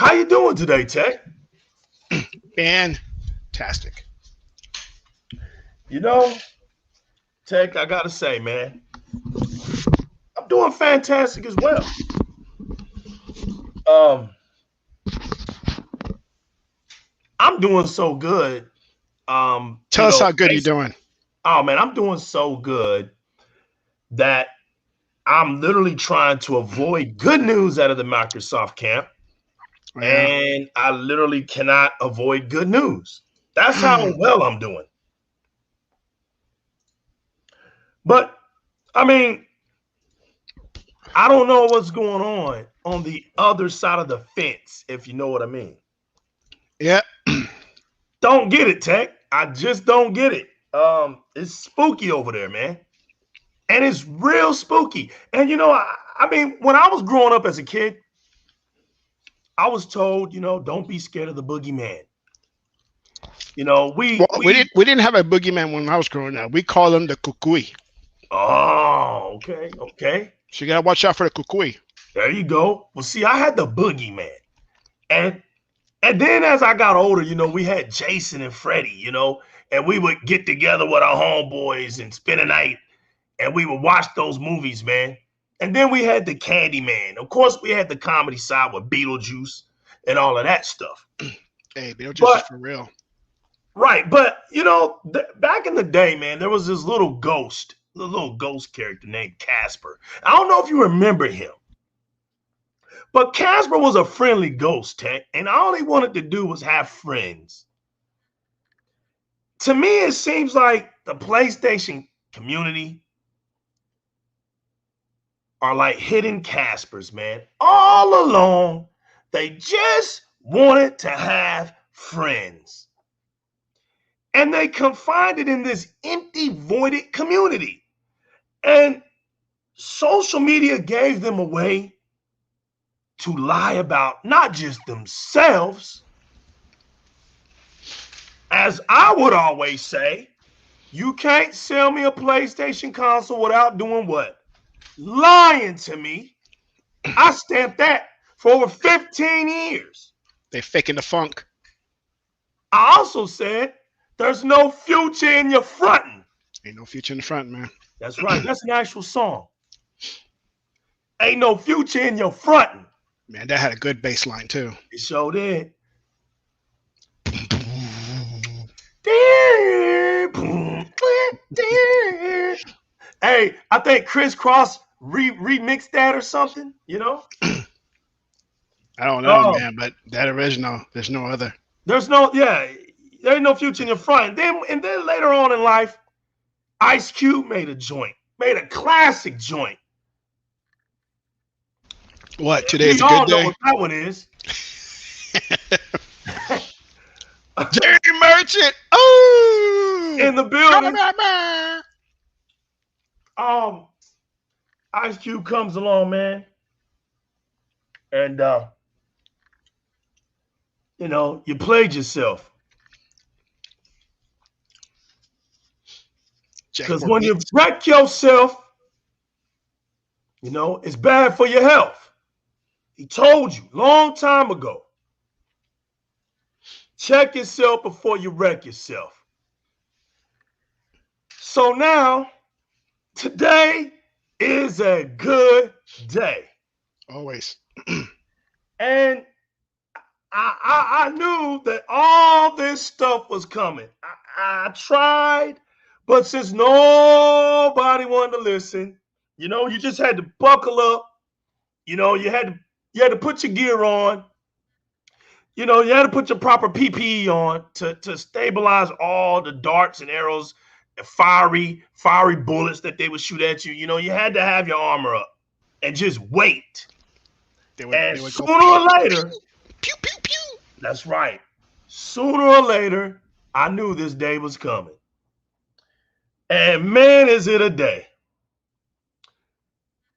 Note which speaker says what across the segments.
Speaker 1: How you doing today, Tech?
Speaker 2: Fantastic.
Speaker 1: You know, Tech, I gotta say, man, I'm doing fantastic as well. Um, I'm doing so good.
Speaker 2: Tell us how good you're doing.
Speaker 1: Oh man, I'm doing so good that I'm literally trying to avoid good news out of the Microsoft camp,
Speaker 2: Yeah.
Speaker 1: and I literally cannot avoid good news. That's how well I'm doing. But I mean, I don't know what's going on the other side of the fence, if you know what I mean.
Speaker 2: Yeah.
Speaker 1: Don't get it, Tech. I just don't get it. It's spooky over there, man. And it's real spooky. And I mean, when I was growing up as a kid, I was told, don't be scared of the boogeyman.
Speaker 2: We didn't have a boogeyman when I was growing up. We call him the kukui.
Speaker 1: Oh, okay.
Speaker 2: So you gotta watch out for the kukui.
Speaker 1: There you go. Well, see, I had the boogeyman. And then as I got older, we had Jason and Freddie, and we would get together with our homeboys and spend a night, and we would watch those movies, man. And then we had the Candyman. Of course, we had the comedy side with Beetlejuice and all of that stuff.
Speaker 2: Hey, Beetlejuice is for real.
Speaker 1: Right, but, back in the day, man, there was this little ghost character named Casper. I don't know if you remember him. But Casper was a friendly ghost, Tech, and all he wanted to do was have friends. To me, it seems like the PlayStation community are like hidden Caspers, man. All along, they just wanted to have friends. And they confined it in this empty, voided community. And social media gave them a way to lie about not just themselves. As I would always say, you can't sell me a PlayStation console without doing what? Lying to me. I stamped that for over 15 years.
Speaker 2: They faking the funk.
Speaker 1: I also said, there's no future in your fronting.
Speaker 2: Ain't no future in the front, man.
Speaker 1: That's right. That's an actual song. Ain't no future in your fronting.
Speaker 2: Man, that had a good bass line, too.
Speaker 1: It sure did. Hey, I think Chris Cross remixed that or something,
Speaker 2: I don't know, man, but that original, there's no other.
Speaker 1: There ain't no future in your front. And then later on in life, Ice Cube made a classic joint.
Speaker 2: What, today's a good day?
Speaker 1: Know what that one is.
Speaker 2: Jerry Merchant. Oh,
Speaker 1: in the building. Ice Cube comes along, man, and you played yourself. Because when you wreck yourself, it's bad for your health. He told you long time ago. Check yourself before you wreck yourself. So now, today is a good day.
Speaker 2: Always.
Speaker 1: And I knew that all this stuff was coming. I tried, but since nobody wanted to listen, you just had to buckle up. You had to put your gear on. You had to put your proper PPE on to stabilize all the darts and arrows, and fiery bullets that they would shoot at you. You had to have your armor up and just wait. They would sooner or later,
Speaker 2: pew, pew, pew.
Speaker 1: That's right. Sooner or later, I knew this day was coming. And man, is it a day.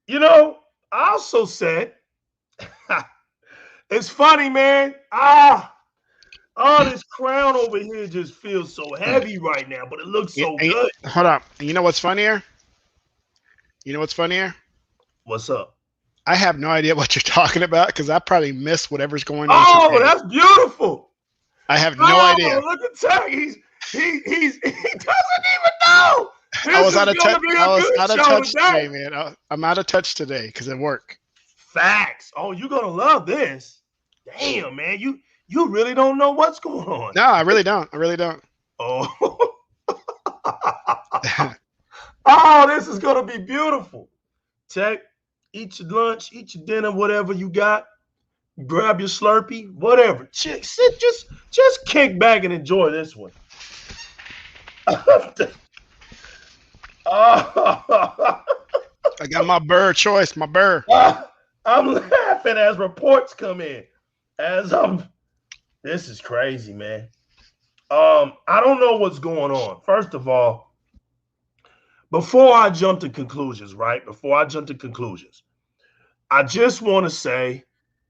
Speaker 1: I also said, it's funny, man. This crown over here just feels so heavy right now, but it looks so good.
Speaker 2: Hold up. You know what's funnier?
Speaker 1: What's up?
Speaker 2: I have no idea what you're talking about because I probably missed whatever's going on
Speaker 1: Oh,
Speaker 2: today.
Speaker 1: that's beautiful.
Speaker 2: I have no idea.
Speaker 1: Oh, look at Tech. He doesn't even know.
Speaker 2: I
Speaker 1: This
Speaker 2: was
Speaker 1: is
Speaker 2: out of touch.
Speaker 1: gonna be
Speaker 2: I
Speaker 1: a
Speaker 2: was
Speaker 1: good
Speaker 2: out of
Speaker 1: show
Speaker 2: touch
Speaker 1: today.
Speaker 2: today, man. I'm out of touch today because of work.
Speaker 1: Facts. Oh, you're gonna love this. Damn, man. You really don't know what's going on.
Speaker 2: No, I really don't. I really don't.
Speaker 1: Oh. Oh, this is gonna be beautiful. Tech, eat your lunch, eat your dinner, whatever you got. Grab your Slurpee, whatever. Sit, just kick back and enjoy this one.
Speaker 2: I got my burr choice, my burr.
Speaker 1: I'm laughing as reports come in. This is crazy, man. I don't know what's going on. First of all, before I jump to conclusions, right? Before I jump to conclusions, I just want to say,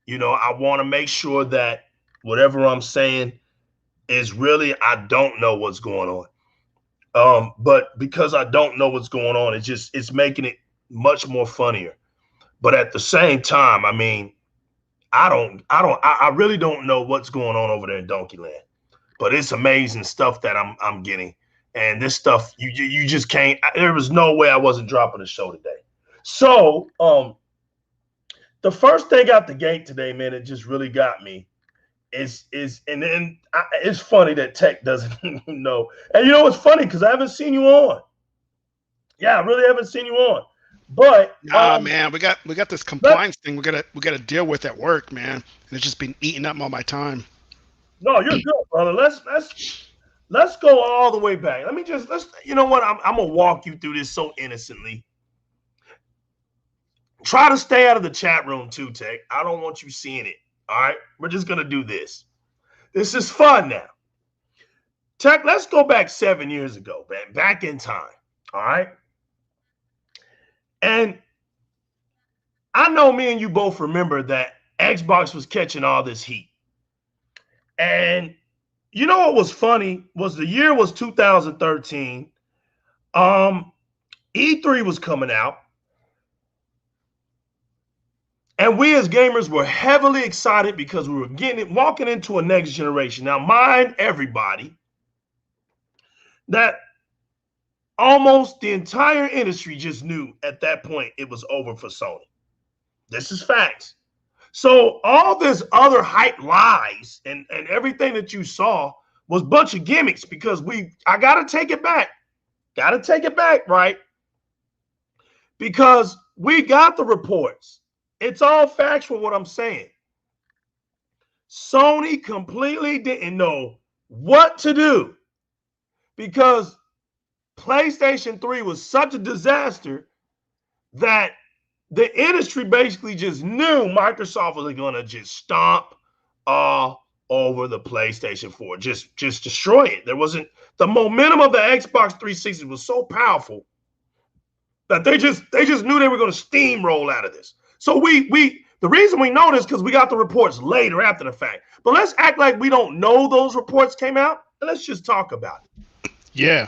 Speaker 1: I want to make sure that whatever I'm saying is really, I don't know what's going on. But because I don't know what's going on, it's making it much more funnier. But at the same time, I mean, I really don't know what's going on over there in Donkey Land. But it's amazing stuff that I'm getting. And this stuff, you just can't, there was no way I wasn't dropping a show today. So, the first thing out the gate today, man, it just really got me and then it's funny that Tech doesn't know. And what's funny, because I haven't seen you on. Yeah, I really haven't seen you on. But
Speaker 2: man, we got this compliance thing we gotta deal with at work, man. And it's just been eating up all my time.
Speaker 1: No, you're good, brother. Let's go all the way back. You know what? I'm gonna walk you through this so innocently. Try to stay out of the chat room too, Tech. I don't want you seeing it. All right, we're just gonna do this. This is fun now. Tech, let's go back 7 years ago, man. Back in time. All right. And I know me and you both remember that Xbox was catching all this heat. And you know what was funny was the year was 2013. E3 was coming out. And we as gamers were heavily excited because we were walking into a next generation. Now, mind everybody that almost the entire industry just knew at that point it was over for Sony. This is facts. So all this other hype lies and everything that you saw was a bunch of gimmicks because I got to take it back. Got to take it back, right? Because we got the reports. It's all factual what I'm saying. Sony completely didn't know what to do because PlayStation 3 was such a disaster that the industry basically just knew Microsoft was going to just stomp all over the PlayStation 4, just destroy it. There wasn't the momentum of the Xbox 360 was so powerful that they just knew they were going to steamroll out of this. So the reason we know this because we got the reports later after the fact. But let's act like we don't know those reports came out and let's just talk about it.
Speaker 2: Yeah.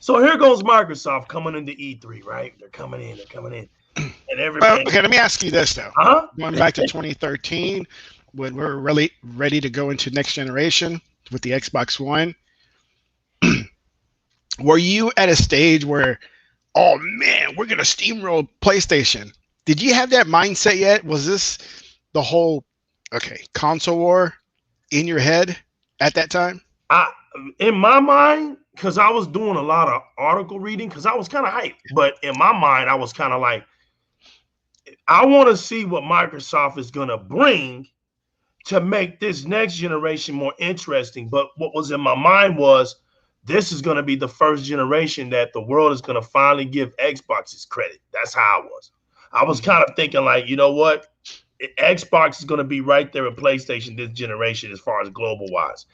Speaker 1: So here goes Microsoft coming into E3, right? They're coming in. And everybody.
Speaker 2: Okay, let me ask you this though.
Speaker 1: Huh?
Speaker 2: Going back to 2013, when we're really ready to go into next generation with the Xbox One, were you at a stage where, oh man, we're gonna steamroll PlayStation? Did you have that mindset yet? Was this the whole console war in your head at that time?
Speaker 1: In my mind, because I was doing a lot of article reading, because I was kind of hyped. But in my mind, I was kind of like, I want to see what Microsoft is going to bring to make this next generation more interesting. But what was in my mind was this is going to be the first generation that the world is going to finally give Xbox its credit. That's how I was. I was kind of thinking like, you know what? Xbox is going to be right there with PlayStation this generation as far as global wise.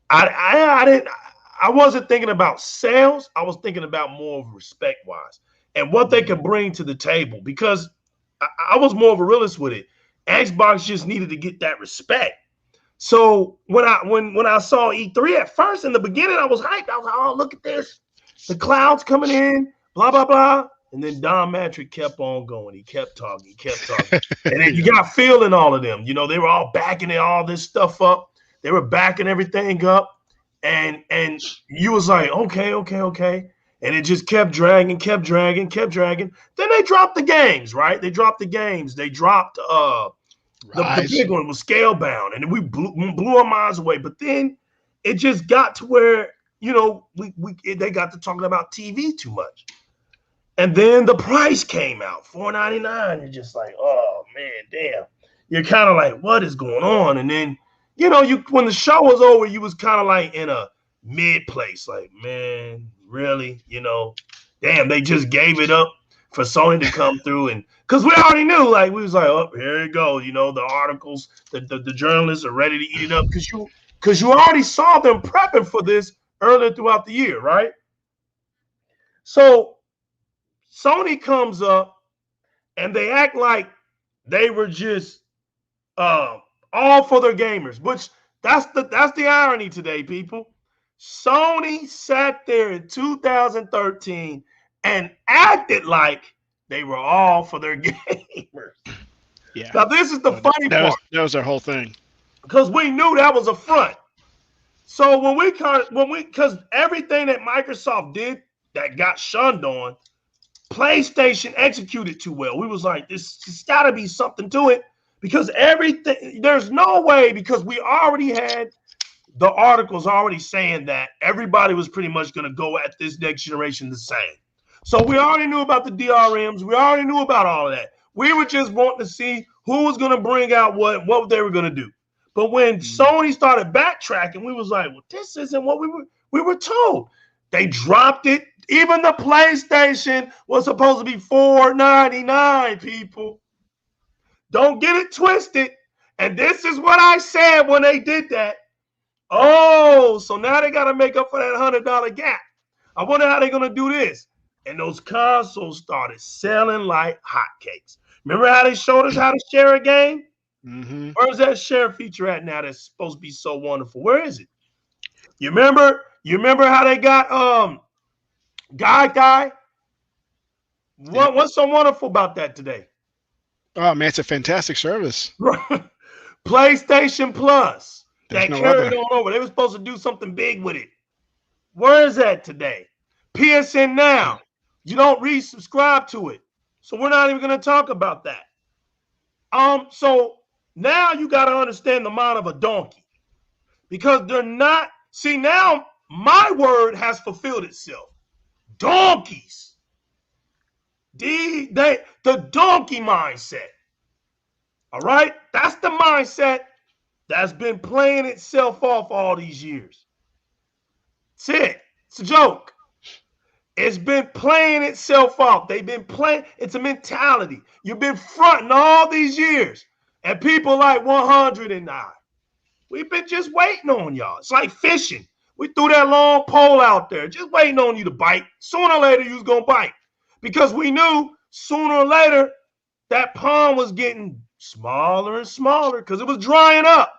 Speaker 1: I wasn't thinking about sales. I was thinking about more of respect wise and what they could bring to the table because I was more of a realist with it. Xbox just needed to get that respect. So when I saw E3 at first in the beginning, I was hyped. I was like, oh, look at this. The cloud's coming in, blah, blah, blah. And then Don Matrick kept on going. He kept talking. He kept talking. And then you
Speaker 2: Yeah.
Speaker 1: got Phil and all of them. You know, they were all backing all this stuff up. They were backing everything up. And you was like, okay, okay, okay. And it just kept dragging, kept dragging, kept dragging. Then they dropped the games, right? They dropped the games. They dropped the
Speaker 2: Rise.
Speaker 1: big one was Scalebound, and we blew our minds away. But then it just got to where, you know, they got to talking about TV too much. And then the price came out, $4.99. You're just like, oh man, damn. You're kind of like, what is going on? And then, you know, when the show was over, you was kind of like in a mid place, like, man, really? You know, damn, they just gave it up for Sony to come through, and because we already knew, like, we was like, oh, here you go. You know, the articles, the journalists are ready to eat it up because you already saw them prepping for this earlier throughout the year, right? So Sony comes up and they act like they were just all for their gamers, which that's the irony today, people. Sony sat there in 2013 and acted like they were all for their gamers.
Speaker 2: Yeah.
Speaker 1: Now this is the funny part,
Speaker 2: that was their whole thing.
Speaker 1: because we knew that was a front. So because everything that Microsoft did that got shunned on, PlayStation executed too well. We was like, there's got to be something to it, because everything, there's no way, because we already had the articles already saying that everybody was pretty much going to go at this next generation the same. So we already knew about the DRMs. We already knew about all of that. We were just wanting to see who was going to bring out what they were going to do. But when Sony started backtracking, we was like, well, this isn't what we were told. They dropped it. Even the PlayStation was supposed to be $4.99, people. Don't get it twisted. And this is what I said when they did that. Oh, so now they got to make up for that $100 gap. I wonder how they're going to do this. And those consoles started selling like hotcakes. Remember how they showed us how to share a game?
Speaker 2: Mm-hmm.
Speaker 1: Where's that share feature at now that's supposed to be so wonderful? Where is it? You remember how they got Guy? What's so wonderful about that today?
Speaker 2: Oh man, it's a fantastic service.
Speaker 1: PlayStation Plus.
Speaker 2: There's
Speaker 1: That
Speaker 2: no
Speaker 1: carried
Speaker 2: other.
Speaker 1: on over. They were supposed to do something big with it. Where is that today? PSN Now. You don't resubscribe to it. So we're not even going to talk about that. So now you got to understand the mind of a donkey, because they're not. See, now my word has fulfilled itself. Donkeys. The donkey mindset. All right? That's the mindset that's been playing itself off all these years. That's it. It's a joke. It's been playing itself off. They've been playing. It's a mentality. You've been fronting all these years. And people like 109. We've been just waiting on y'all. It's like fishing. We threw that long pole out there, just waiting on you to bite. Sooner or later, you was going to bite. Because we knew sooner or later that pond was getting smaller and smaller because it was drying up.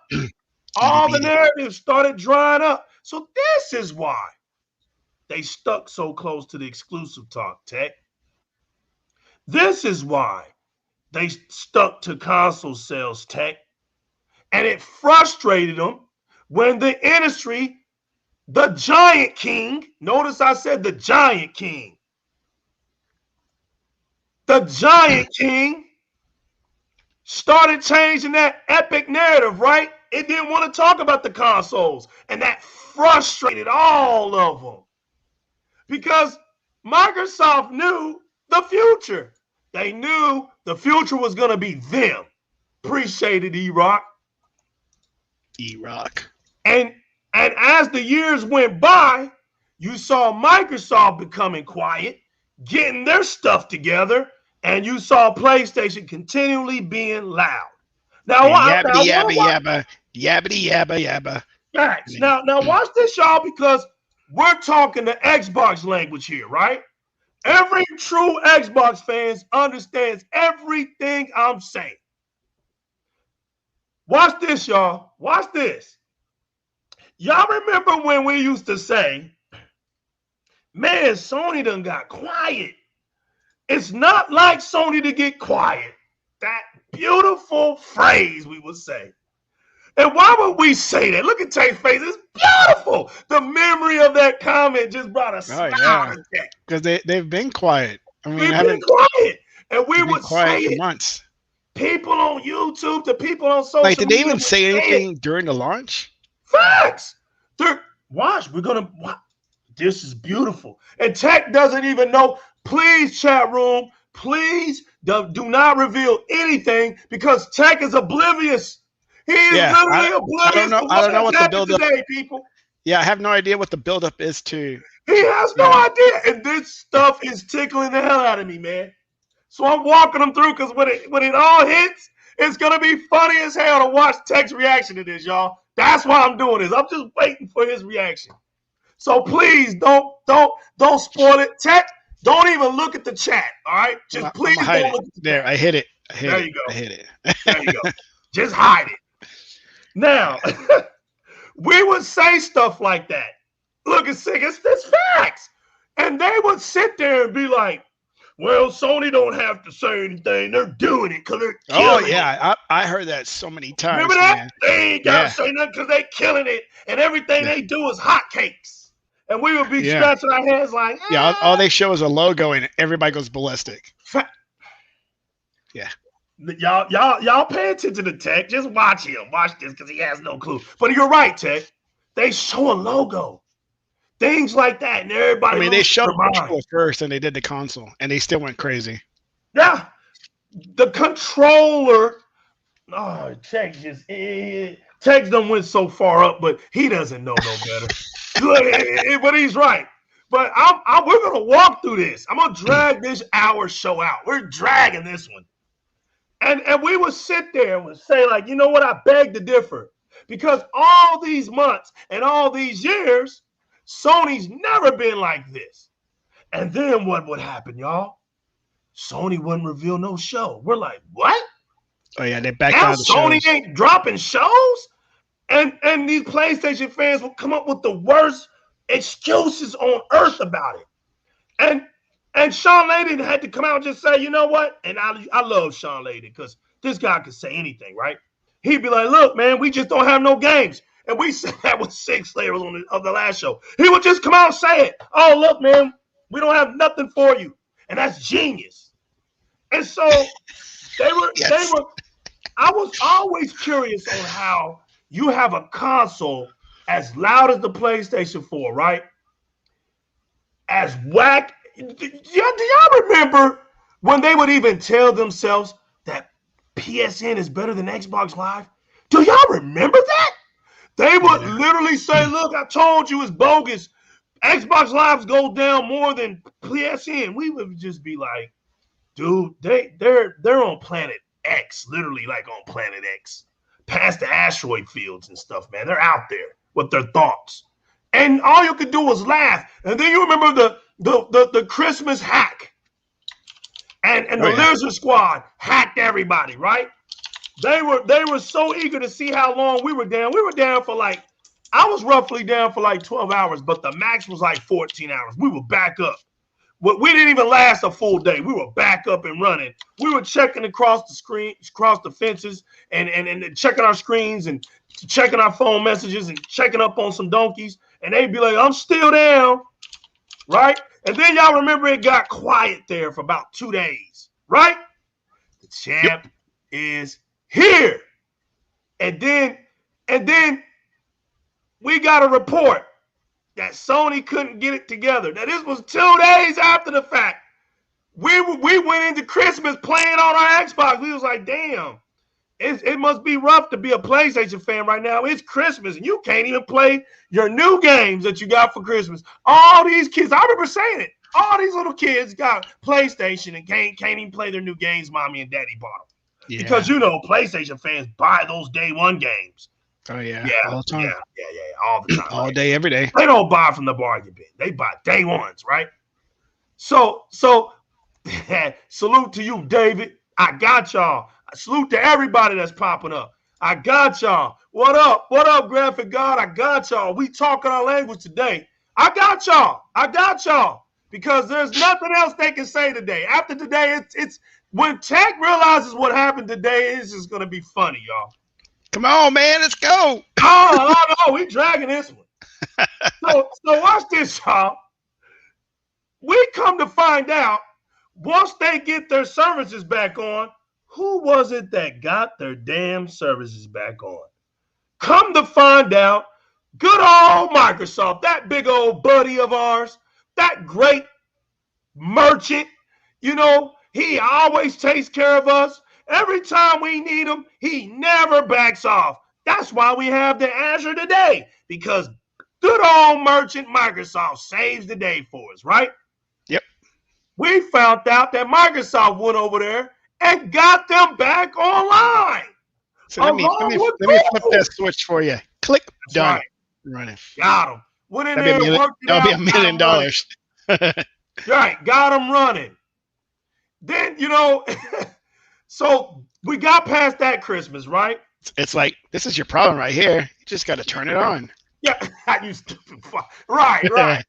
Speaker 1: All the narratives started drying up. So this is why they stuck so close to the exclusive talk, Tech. This is why they stuck to console sales, Tech. And it frustrated them when the industry, the giant king, notice I said the giant king, started changing that epic narrative, right? It didn't want to talk about the consoles, and that frustrated all of them, because Microsoft knew the future. They knew the future was going to be them. Appreciate it, E-Rock.
Speaker 2: E-Rock.
Speaker 1: And as the years went by, you saw Microsoft becoming quiet, getting their stuff together, and you saw PlayStation continually being loud. Now,
Speaker 2: Yabbity yabba yabba, yabbity yabba yabba.
Speaker 1: Facts. Now watch this, y'all, because we're talking the Xbox language here, right? Every true Xbox fans understands everything I'm saying. Watch this, y'all. Watch this. Y'all remember when we used to say, man, Sony done got quiet. It's not like Sony to get quiet. That beautiful phrase we would say. And why would we say that? Look at Tate's face. It's beautiful. The memory of that comment just brought a smile to Tate.
Speaker 2: Because they've been quiet. I mean,
Speaker 1: We've been quiet. And we would
Speaker 2: quiet
Speaker 1: say
Speaker 2: for
Speaker 1: it.
Speaker 2: months.
Speaker 1: People on YouTube, the people on social
Speaker 2: media. Did they even
Speaker 1: would
Speaker 2: say anything during the launch?
Speaker 1: Facts. Watch, we're going to watch. This is beautiful. And Tech doesn't even know. Please, chat room, please do not reveal anything because Tech is oblivious. He is literally oblivious.
Speaker 2: I don't know what the build-up
Speaker 1: today, people.
Speaker 2: Yeah, I have no idea what the build-up is to.
Speaker 1: He has no idea. And this stuff is tickling the hell out of me, man. So I'm walking them through because when it all hits, it's going to be funny as hell to watch Tech's reaction to this, y'all. That's why I'm doing this. I'm just waiting for his reaction. So please don't spoil it. Tech, don't even look at the chat. All right, just please don't look at the
Speaker 2: chat. I hit it.
Speaker 1: There you go.
Speaker 2: I hit it.
Speaker 1: There you go. Just hide it. Now, we would say stuff like that. Look, it's facts, and they would sit there and be like, "Well, Sony don't have to say anything. They're doing it because they're killing it."
Speaker 2: I heard that so many times.
Speaker 1: Remember that? Man. They ain't got to say nothing because they're killing it, and everything they do is hotcakes. And we would be scratching our heads like,
Speaker 2: all they show is a logo and everybody goes ballistic. Yeah.
Speaker 1: Y'all pay attention to Tech. Just watch him. Watch this because he has no clue. But you're right, Tech. They show a logo. Things like that. And everybody.
Speaker 2: I mean, they showed the first and they did the console and they still went crazy.
Speaker 1: Yeah. The controller. Oh, Tech just. Tech done went so far up, but he doesn't know no better. But he's right. But we're going to walk through this. I'm going to drag this hour show out. We're dragging this one. And we would sit there and would say, like, you know what? I beg to differ. Because all these months and all these years, Sony's never been like this. And then what would happen, y'all? Sony wouldn't reveal no show. We're like, what?
Speaker 2: Oh, yeah, they backed out of the
Speaker 1: Sony
Speaker 2: shows.
Speaker 1: ain't dropping shows? And these PlayStation fans will come up with the worst excuses on earth about it. And Sean Layden had to come out and just say, you know what? And I love Sean Layden because this guy could say anything, right? He'd be like, look, man, we just don't have no games. And we said that with Six Layers on the last show. He would just come out and say it. Oh, look, man, we don't have nothing for you. And that's genius. And so they were I was always curious on how you have a console as loud as the PlayStation 4, right? As whack. Do y'all remember when they would even tell themselves that PSN is better than Xbox Live? Do y'all remember that? They would literally say, look, I told you it's bogus. Xbox Lives go down more than PSN. We would just be like, dude, they're on Planet X, literally like on Planet X. Past the asteroid fields and stuff, man. They're out there with their thoughts. And all you could do was laugh. And then you remember the Christmas hack. And the Lizard Squad hacked everybody, right? They were so eager to see how long we were down. We were down for I was roughly down for 12 hours, but the max was 14 hours. We were back up. We didn't even last a full day. We were back up and running. We were checking across the screen, across the fences, and checking our screens and checking our phone messages and checking up on some donkeys. And they'd be like, I'm still down, right? And then y'all remember it got quiet there for about 2 days, right? The champ is here. And then we got a report that Sony couldn't get it together. Now, this was 2 days after the fact. We went into Christmas playing on our Xbox. We was like, damn, it must be rough to be a PlayStation fan right now. It's Christmas, and you can't even play your new games that you got for Christmas. All these kids, I remember saying it, all these little kids got PlayStation and can't even play their new games mommy and daddy bought them. Yeah. Because, PlayStation fans buy those day one games.
Speaker 2: Oh, yeah.
Speaker 1: All the time. Yeah. All the time.
Speaker 2: All day, every day.
Speaker 1: They don't buy from the bargain bin. They buy day ones, right? So salute to you, David. I got y'all. Salute to everybody that's popping up. I got y'all. What up? What up, Graphic God? I got y'all. We talking our language today. I got y'all. because there's nothing else they can say today. After today, it's when tech realizes what happened today, it's just gonna be funny, y'all.
Speaker 2: Come on, man, let's go.
Speaker 1: Oh, we dragging this one. So watch this, y'all. We come to find out once they get their services back on, who was it that got their damn services back on? Come to find out, good old Microsoft, that big old buddy of ours, that great merchant, he always takes care of us. Every time we need him, he never backs off. That's why we have the Azure today, because good old merchant Microsoft saves the day for us, right?
Speaker 2: Yep.
Speaker 1: We found out that Microsoft went over there and got them back online.
Speaker 2: So let me flip that switch for you. Click.
Speaker 1: That's
Speaker 2: done.
Speaker 1: Right.
Speaker 2: Running.
Speaker 1: Got them. Went in there and worked it
Speaker 2: That'll
Speaker 1: out.
Speaker 2: be $1 million.
Speaker 1: Right. Got them running. Then, so we got past that Christmas, right?
Speaker 2: It's like, this is your problem right here. You just got to turn it on.
Speaker 1: Yeah. You stupid fuck. Right.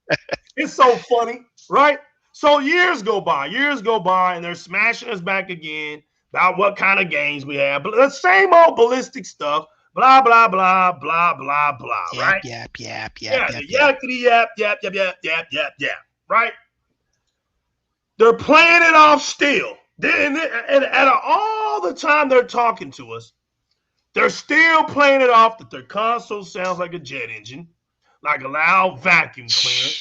Speaker 1: It's so funny, right? So years go by, and they're smashing us back again about what kind of games we have. But the same old ballistic stuff, blah, blah, blah, blah, blah, blah, right?
Speaker 2: Yap.
Speaker 1: Yakety yap, right? They're playing it off still. And at all the time they're talking to us, they're still playing it off that their console sounds like a jet engine, like a loud vacuum cleaner.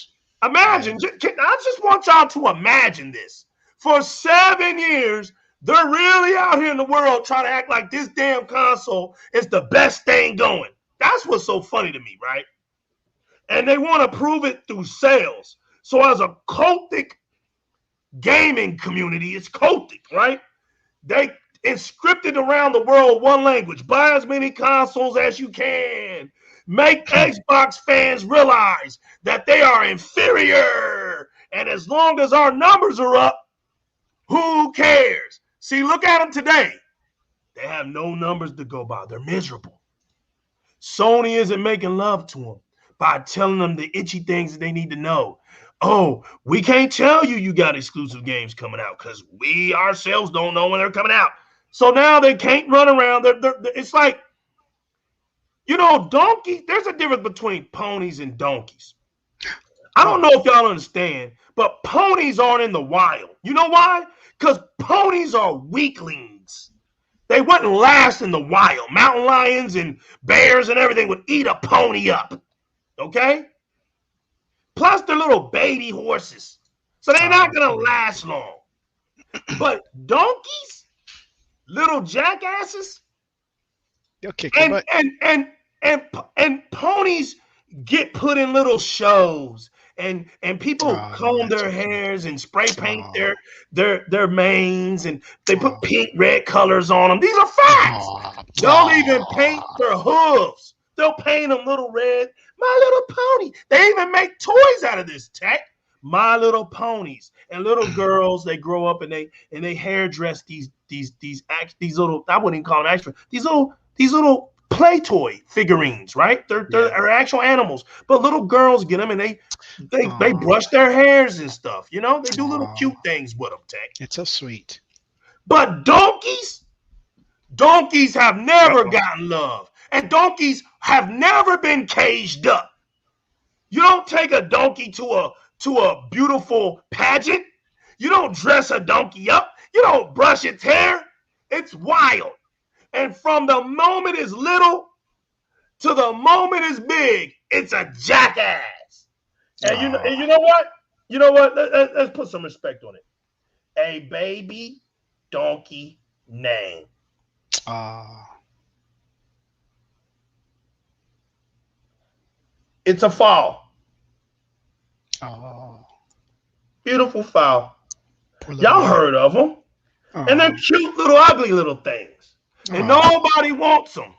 Speaker 1: Imagine, I just want y'all to imagine this. For 7 years, they're really out here in the world trying to act like this damn console is the best thing going. That's what's so funny to me, right? And they want to prove it through sales. So as a cultic gaming community, it's cultic, right? They inscripted around the world one language. Buy as many consoles as you can. Make Xbox fans realize that they are inferior. And as long as our numbers are up, who cares? See, look at them today. They have no numbers to go by. They're miserable. Sony isn't making love to them by telling them the itchy things that they need to know. Oh, we can't tell you got exclusive games coming out because we ourselves don't know when they're coming out. So now they can't run around. It's like, donkeys, there's a difference between ponies and donkeys. I don't know if y'all understand, but ponies aren't in the wild. You know why? Because ponies are weaklings. They wouldn't last in the wild. Mountain lions and bears and everything would eat a pony up. Okay? Plus, they're little baby horses. So they're not going to last long. But donkeys, little jackasses,
Speaker 2: they'll kick your butt.
Speaker 1: And ponies get put in little shows, and people comb their hairs and spray paint their manes, and they put pink, red colors on them. These are facts. They'll even paint their hooves. They'll paint them little red. My Little Pony. They even make toys out of this tech. My Little Ponies. And little girls, they grow up and they hairdress these little, I wouldn't even call them actual, these little play toy figurines, right? They're actual animals, but little girls get them and they brush their hairs and stuff. They do little cute things with them. Tech.
Speaker 2: It's so sweet.
Speaker 1: But donkeys have never gotten love, and donkeys have never been caged up. You don't take a donkey to a beautiful pageant. You don't dress a donkey up. You don't brush its hair. It's wild. And from the moment it's little to the moment it's big, it's a jackass. And you know what? You know what? Let's put some respect on it. A baby donkey name. It's a fowl. Beautiful fowl. Y'all heard of them. And they're cute little ugly little things. And nobody wants them.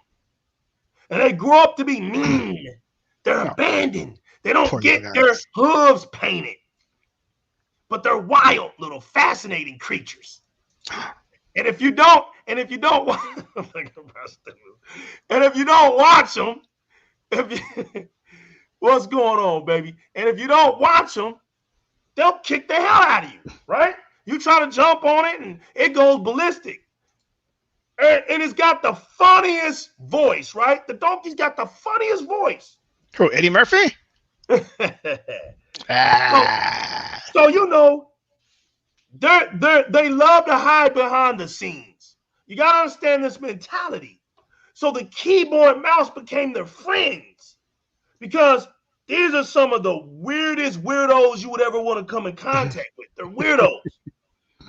Speaker 1: And they grow up to be mean. They're abandoned. They don't get their hooves painted. But they're wild little fascinating creatures. And if you don't watch them, what's going on, baby? And if you don't watch them, they'll kick the hell out of you, right? You try to jump on it and it goes ballistic. And it's got the funniest voice, right? The donkey's got the funniest voice.
Speaker 2: Who, Eddie Murphy?
Speaker 1: so,
Speaker 2: Ah.
Speaker 1: so you know, they love to hide behind the scenes. You got to understand this mentality. So the keyboard mouse became their friends because these are some of the weirdest weirdos you would ever want to come in contact with. They're weirdos.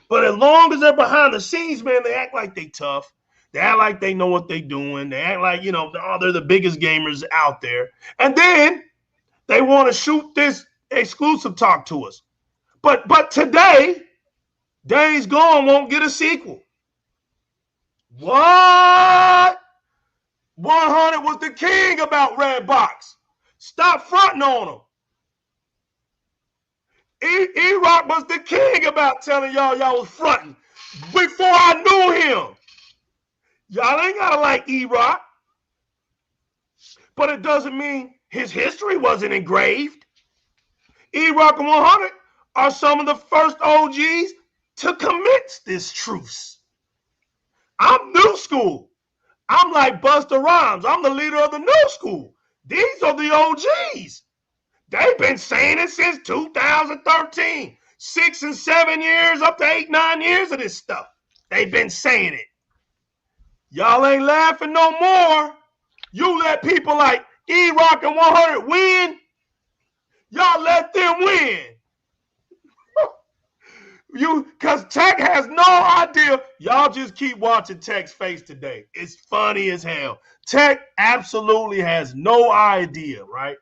Speaker 1: But as long as they're behind the scenes, man, they act like they tough. They act like they know what they're doing. They act like, oh, they're the biggest gamers out there. And then they want to shoot this exclusive talk to us. But today, Days Gone won't get a sequel. What? 100 was the king about Redbox. Stop fronting on him. E-Rock was the king about telling y'all was fronting before I knew him. Y'all ain't gotta like E-Rock. But it doesn't mean his history wasn't engraved. E-Rock and 100 are some of the first OGs to commence this truce. I'm new school. I'm like Busta Rhymes. I'm the leader of the new school. These are the OGs. They've been saying it since 2013. 6 and 7 years, up to 8, 9 years of this stuff. They've been saying it. Y'all ain't laughing no more. You let people like E-Rock and 100 win. Y'all let them win. Because Tech has no idea. Y'all just keep watching Tech's face today. It's funny as hell. Tech absolutely has no idea, right?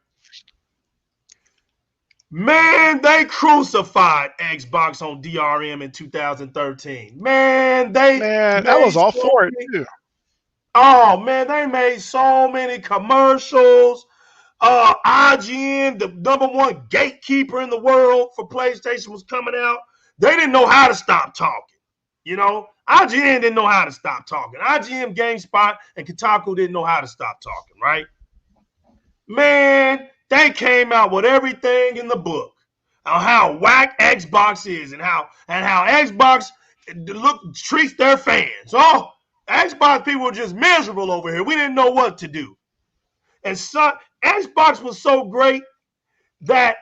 Speaker 1: Man, they crucified Xbox on DRM in 2013. Man,
Speaker 2: I was all for it too.
Speaker 1: Oh man, they made so many commercials. IGN, the #1 gatekeeper in the world for PlayStation, was coming out. They didn't know how to stop talking. IGN didn't know how to stop talking. IGN, GameSpot, and Kotaku didn't know how to stop talking, right? Man, they came out with everything in the book on how whack Xbox is and how Xbox treats their fans. Oh, Xbox people were just miserable over here. We didn't know what to do. And Xbox was so great that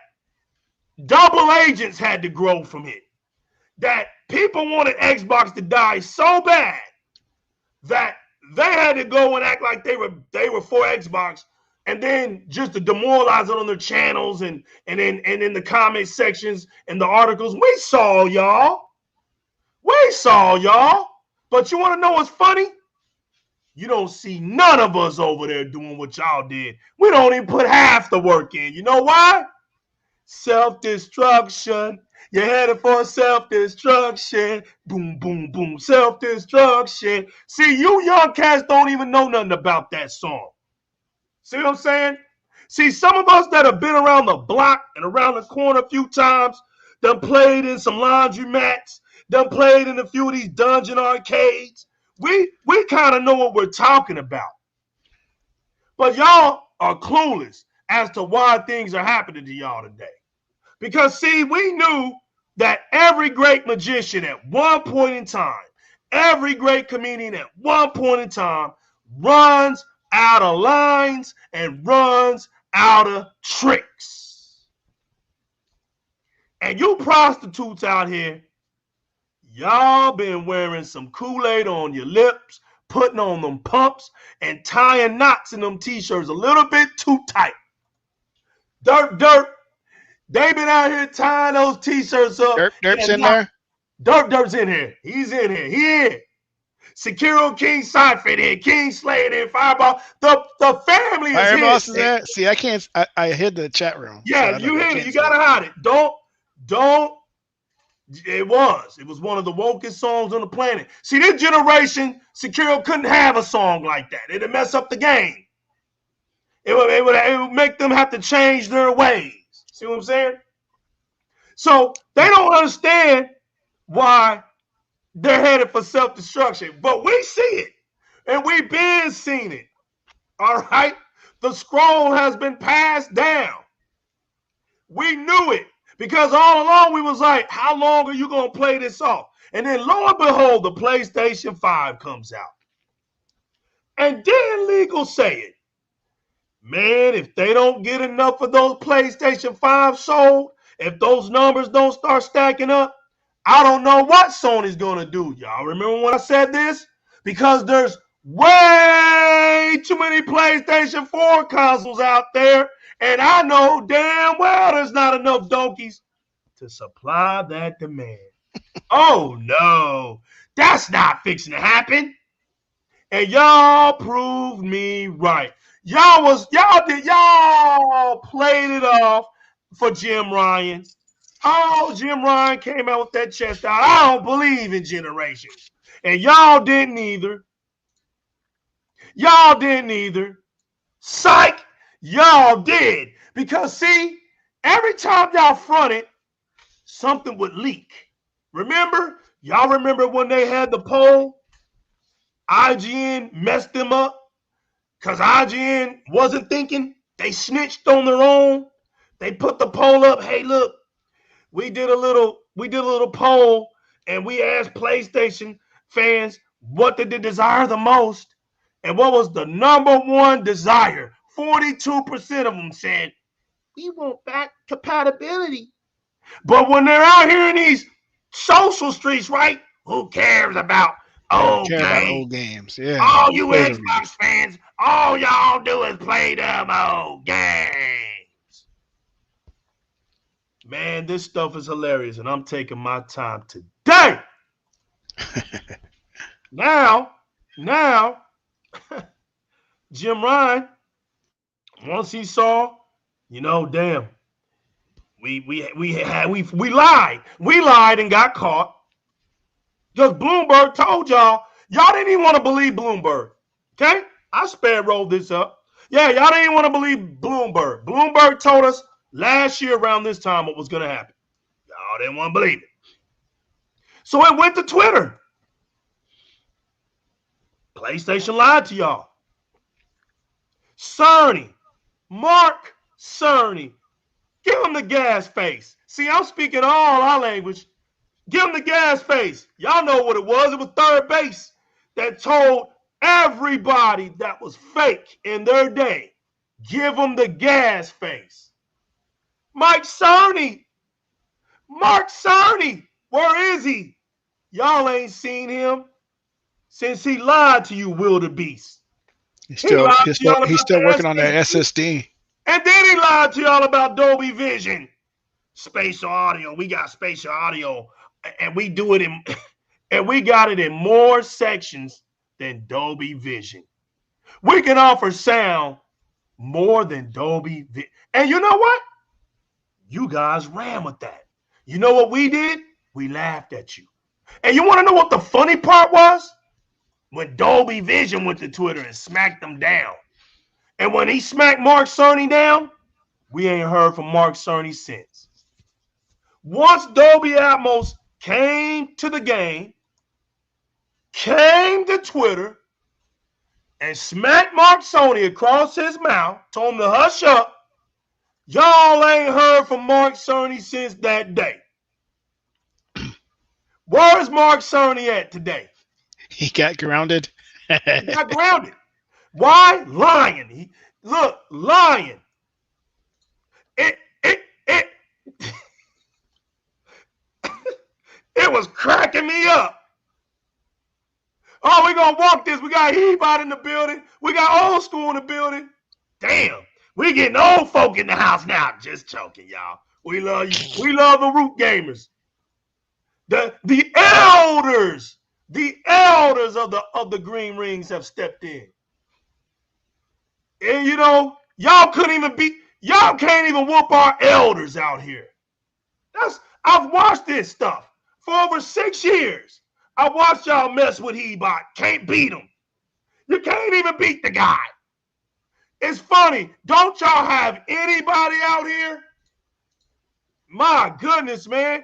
Speaker 1: double agents had to grow from it. That people wanted Xbox to die so bad that they had to go and act like they were for Xbox, and then just to demoralize it on their channels and in the comment sections and the articles. We saw y'all. But you want to know what's funny? You don't see none of us over there doing what y'all did. We don't even put half the work in. You know why? Self-destruction. You're headed for self-destruction. Boom, boom, boom. Self-destruction. See, you young cats don't even know nothing about that song. See what I'm saying? See, some of us that have been around the block and around the corner a few times, done played in some laundromats, done played in a few of these dungeon arcades. We kind of know what we're talking about. But y'all are clueless as to why things are happening to y'all today. Because, see, we knew that every great magician at one point in time, every great comedian at one point in time runs out of lines and runs out of tricks. And you prostitutes out here, y'all been wearing some Kool-Aid on your lips, putting on them pumps, and tying knots in them t-shirts a little bit too tight. Dirt. They been out here tying those t-shirts up.
Speaker 2: Dirt's in there?
Speaker 1: Dirt's in here. He's in here. He in. Sekiro King Seinfeld in. King Slade in. Fireball. The family is here.
Speaker 2: Everybody else is there? See, I can't. I hid the chat room.
Speaker 1: Yeah, so you hid it. You got to hide it. Don't. It was one of the wokest songs on the planet. See, this generation, Sekiro couldn't have a song like that. It'd mess up the game. It would make them have to change their ways. See what I'm saying? So they don't understand why they're headed for self-destruction. But we see it. And we've been seeing it. All right? The scroll has been passed down. We knew it. Because all along we was like, how long are you going to play this off? And then lo and behold, the PlayStation 5 comes out. And then Legal say it. Man, if they don't get enough of those PlayStation 5 sold, if those numbers don't start stacking up, I don't know what Sony's going to do. Y'all remember when I said this? Because there's way too many PlayStation 4 consoles out there, and I know damn well there's not enough donkeys to supply that demand. Oh no, that's not fixing to happen. And y'all proved me right. Y'all played it off for Jim Ryan. Oh, Jim Ryan came out with that chest out. I don't believe in generations. And y'all didn't either. Y'all didn't either. Psych, y'all did. Because see, every time y'all fronted, something would leak. Remember? Y'all remember when they had the poll? IGN messed them up because IGN wasn't thinking. They snitched on their own. They put the poll up. Hey, look, we did a little poll and we asked PlayStation fans what did they desire the most and what was the number one desire. 42% of them said we want back compatibility. But when they're out here in these social streets, right? Who cares about old
Speaker 2: games? Yeah.
Speaker 1: All you Xbox fans, all y'all do is play them old games. Man, this stuff is hilarious, and I'm taking my time today. Now, Jim Ryan, once he saw, damn, we lied. We lied and got caught. Because Bloomberg told y'all didn't even want to believe Bloomberg. Okay? I spare rolled this up. Yeah, y'all didn't even want to believe Bloomberg. Bloomberg told us last year around this time what was going to happen. Y'all didn't want to believe it. So it went to Twitter. PlayStation lied to y'all. Cerny. Mark Cerny. Give him the gas face. See, I'm speaking all our language. Give him the gas face. Y'all know what it was. It was third base that told everybody that was fake in their day. Give him the gas face. Mike Cerny. Mark Cerny. Where is he? Y'all ain't seen him since he lied to you, wildebeest.
Speaker 2: He's still working on that SSD.
Speaker 1: And then he lied to y'all about Dolby Vision. Spatial audio. We got spatial audio. And we do it and we got it in more sections than Dolby Vision. We can offer sound more than Dolby Vision. And you know what? You guys ran with that. You know what we did? We laughed at you. And you want to know what the funny part was? When Dolby Vision went to Twitter and smacked them down. And when he smacked Mark Cerny down, we ain't heard from Mark Cerny since. Once Dolby Atmos came to the game, came to Twitter, and smacked Mark Cerny across his mouth, told him to hush up, y'all ain't heard from Mark Cerny since that day. Where is Mark Cerny at today?
Speaker 2: He got grounded.
Speaker 1: He got grounded. Why? Lying. Lying. It was cracking me up. Oh, we're going to walk this. We got Hebot in the building. We got old school in the building. Damn. We getting old folk in the house now. Just joking, y'all. We love you. We love the root gamers. The elders of the Green Rings have stepped in. And y'all can't even whoop our elders out here. I've watched this stuff for over 6 years. I watched y'all mess with Hebot. Can't beat him. You can't even beat the guy. It's funny. Don't y'all have anybody out here? My goodness, man.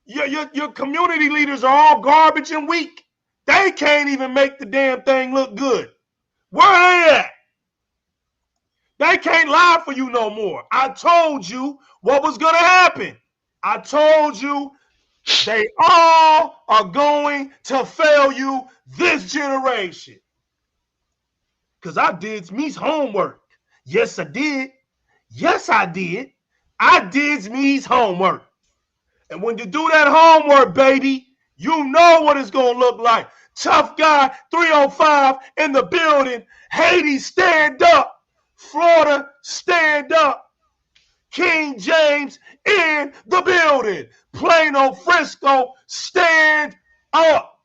Speaker 1: Your community leaders are all garbage and weak. They can't even make the damn thing look good. Where are they at? They can't lie for you no more. I told you what was going to happen. I told you they all are going to fail you this generation. Because I did me's homework. Yes, I did. Yes, I did. I did me's homework. And when you do that homework, baby, you know what it's going to look like. Tough guy 305 in the building. Haiti, stand up. Florida, stand up. King James in the building. Plano, Frisco, stand up.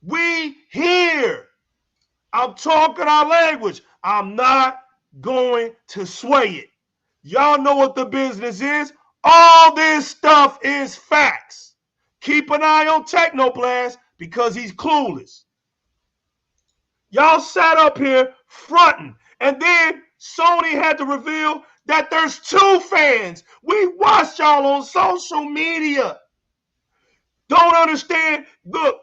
Speaker 1: We here. I'm talking our language. I'm not going to sway it. Y'all know what the business is. All this stuff is facts. Keep an eye on Teknoblast because he's clueless. Y'all sat up here fronting, and then Sony had to reveal that there's 2 fans. We watched y'all on social media. Don't understand. Look,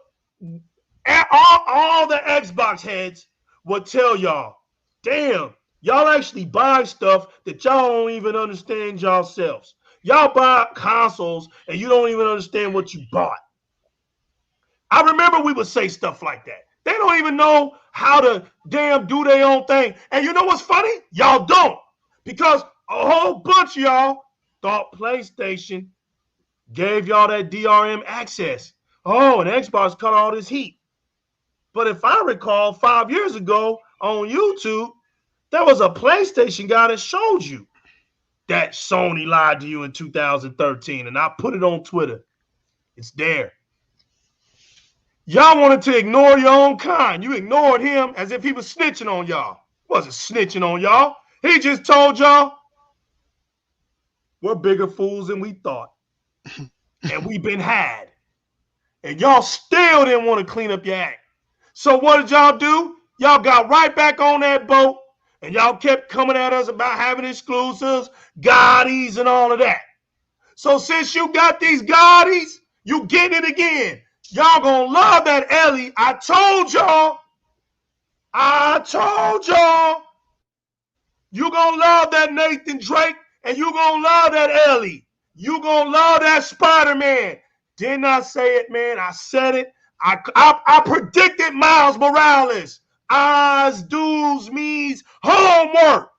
Speaker 1: all the Xbox heads would tell y'all, damn, y'all actually buy stuff that y'all don't even understand yourselves. Y'all buy consoles and you don't even understand what you bought. I remember we would say stuff like that. They don't even know how to damn do their own thing. And you know what's funny? Y'all don't. Because a whole bunch of y'all thought PlayStation gave y'all that DRM access. Oh, and Xbox cut all this heat. But if I recall, 5 years ago on YouTube, there was a PlayStation guy that showed you that Sony lied to you in 2013. And I put it on Twitter. It's there. Y'all wanted to ignore your own kind. You ignored him as if he was snitching on y'all. He wasn't snitching on y'all. He just told y'all, we're bigger fools than we thought. And we've been had. And y'all still didn't want to clean up your act. So what did y'all do? Y'all got right back on that boat. And y'all kept coming at us about having exclusives, Gottis, and all of that. So since you got these Gottis, you getting it again. Y'all gonna love that Ellie. I told y'all. You gonna love that Nathan Drake, and you gonna love that Ellie. You gonna love that Spider-Man. Didn't I say it, man? I said it. I predicted Miles Morales. Eyes, dues, me's homework.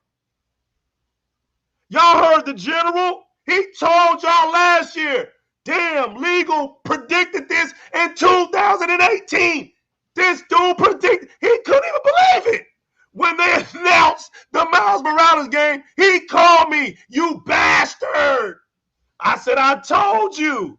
Speaker 1: Y'all heard the general? He told y'all last year. Damn, Legal predicted this in 2018. This dude predicted, he couldn't even believe it. When they announced the Miles Morales game, he called me, you bastard. I said, I told you.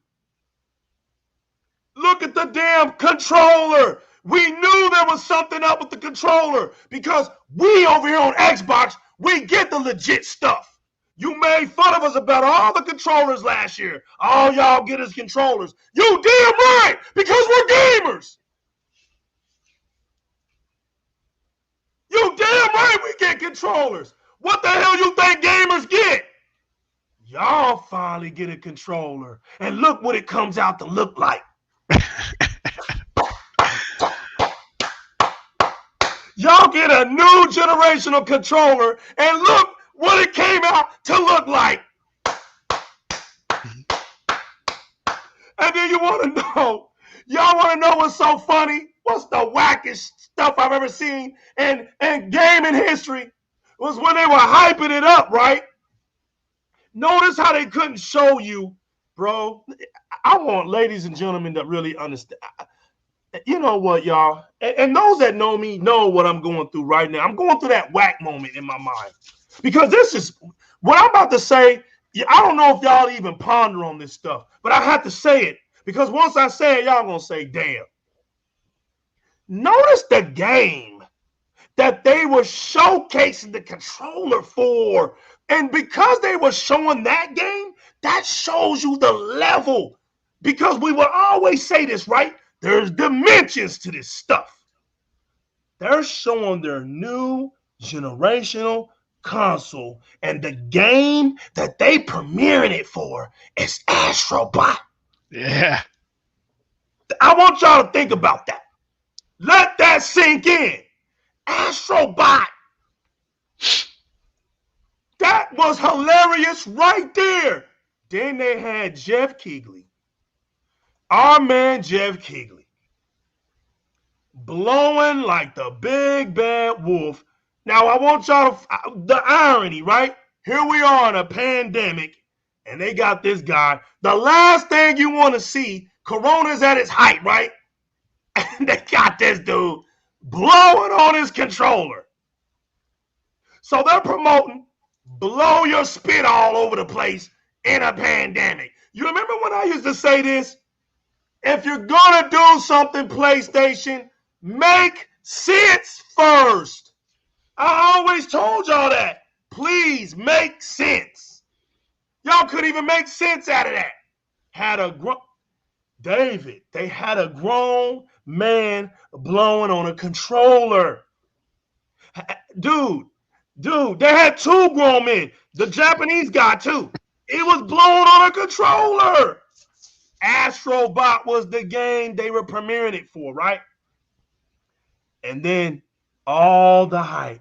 Speaker 1: Look at the damn controller. We knew there was something up with the controller because we over here on Xbox, we get the legit stuff. You made fun of us about all the controllers last year. All y'all get is controllers. You damn right, because we're gamers. You damn right we get controllers. What the hell you think gamers get? Y'all finally get a controller. And look what it comes out to look like. Y'all get a new generational controller, and look what it came out to look like. And then you want to know, y'all want to know what's so funny? What's the wackest stuff I've ever seen in gaming history? Was when they were hyping it up, right? Notice how they couldn't show you, bro. I want ladies and gentlemen to really understand. You know what, y'all? And those that know me know what I'm going through right now. I'm going through that whack moment in my mind. Because this is what I'm about to say. I don't know if y'all even ponder on this stuff, but I have to say it. Because once I say it, y'all going to say, damn. Notice the game that they were showcasing the controller for. And because they were showing that game, that shows you the level. Because we will always say this, right? There's dimensions to this stuff. They're showing their new generational console, and the game that they premiering it for is Astrobot.
Speaker 2: Yeah.
Speaker 1: I want y'all to think about that. Let that sink in. Astrobot. That was hilarious right there. Then they had Jeff Keighley, our man Jeff Keighley, blowing like the big bad wolf. Now I want y'all to the irony, right? Here we are in a pandemic, and they got this guy. The last thing you want to see, Corona's at its height, right? And they got this dude blowing on his controller. So they're promoting blow your spit all over the place in a pandemic. You remember when I used to say this? If you're gonna do something, PlayStation, make sense first. I always told y'all that. Please make sense. Y'all couldn't even make sense out of that. They had a grown man blowing on a controller. Dude, they had two grown men. The Japanese guy too. It was blowing on a controller. Astrobot was the game they were premiering it for, right? And then all the hype,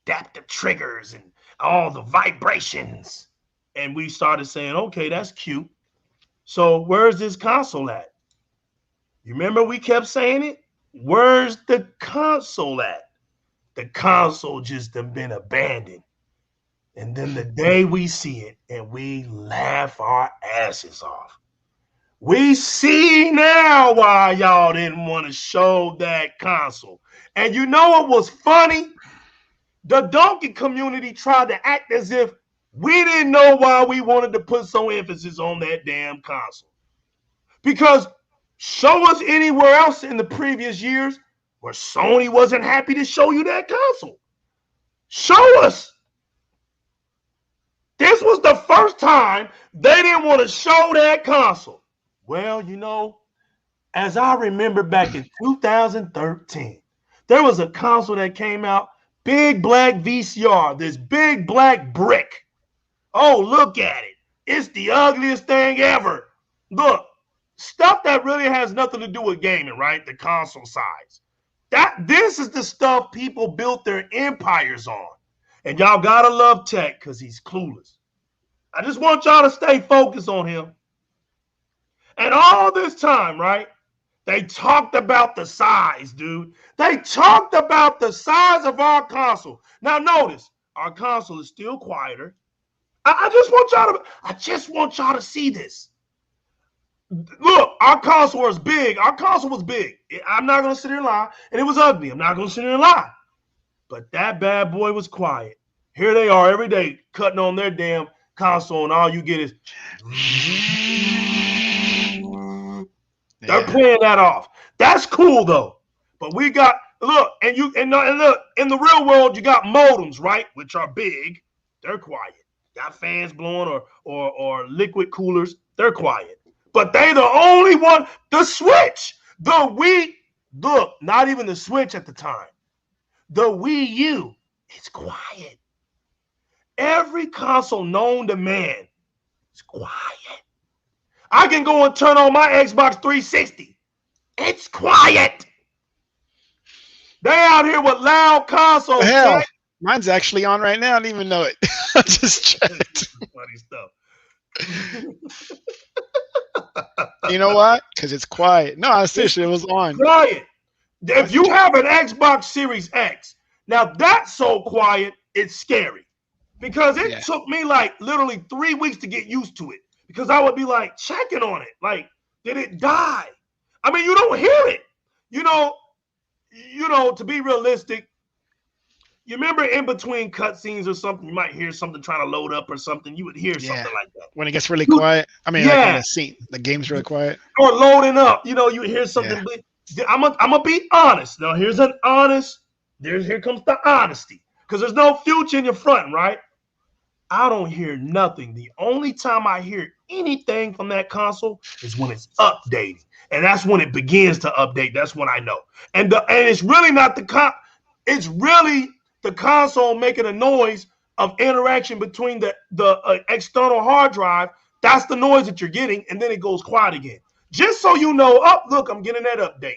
Speaker 1: adaptive triggers and all the vibrations. And we started saying, okay, that's cute. So where's this console at? You remember we kept saying it? Where's the console at? The console just have been abandoned. And then the day we see it and we laugh our asses off. We see now why y'all didn't want to show that console. And you know what was funny? The donkey community tried to act as if we didn't know why we wanted to put so emphasis on that damn console. Because show us anywhere else in the previous years where Sony wasn't happy to show you that console. Show us. This was the first time they didn't want to show that console. Well, you know, as I remember back in 2013, there was a console that came out, big black VCR, this big black brick. Oh, look at it. It's the ugliest thing ever. Look, stuff that really has nothing to do with gaming, right? The console size. This is the stuff people built their empires on. And y'all gotta love Tech because he's clueless. I just want y'all to stay focused on him. And all this time, right? They talked about the size, dude. They talked about the size of our console. Now notice, our console is still quieter. I just want y'all to see this. Look, our console was big. Our console was big. I'm not going to sit here and lie. And it was ugly. I'm not going to sit here and lie. But that bad boy was quiet. Here they are every day cutting on their damn console, and all you get is they're playing that off. That's cool though. But we got look, and look, in the real world, you got modems, right? Which are big. They're quiet. Got fans blowing or liquid coolers. They're quiet. But they the only one. The Switch, the Wii. Look, not even the Switch at the time. The Wii U, it's quiet. Every console known to man is quiet. I can go and turn on my Xbox 360. It's quiet. They out here with loud consoles.
Speaker 2: Hell, right? Mine's actually on right now. I didn't even know it. I just checked.
Speaker 1: Funny stuff.
Speaker 2: You know what? Because it's quiet. No, seriously, it was on.
Speaker 1: Quiet. If you have an Xbox Series X, now that's so quiet, it's scary. Because it took me like literally 3 weeks to get used to it. Because I would be like checking on it. Like, did it die? I mean, you don't hear it. You know, to be realistic, you remember in between cutscenes or something, you might hear something trying to load up or something. You would hear something like that.
Speaker 2: When it gets really quiet. I mean, like when the game's really quiet.
Speaker 1: Or loading up. You know, you hear something. Yeah. I'm gonna be honest. Now, here comes the honesty. Because there's no future in your front, right? I don't hear nothing. The only time I hear anything from that console is when it's updating. And that's when it begins to update. That's when I know. And it's really not it's really the console making a noise of interaction between the external hard drive. That's the noise that you're getting, and then it goes quiet again. Just so you know, look, I'm getting that update.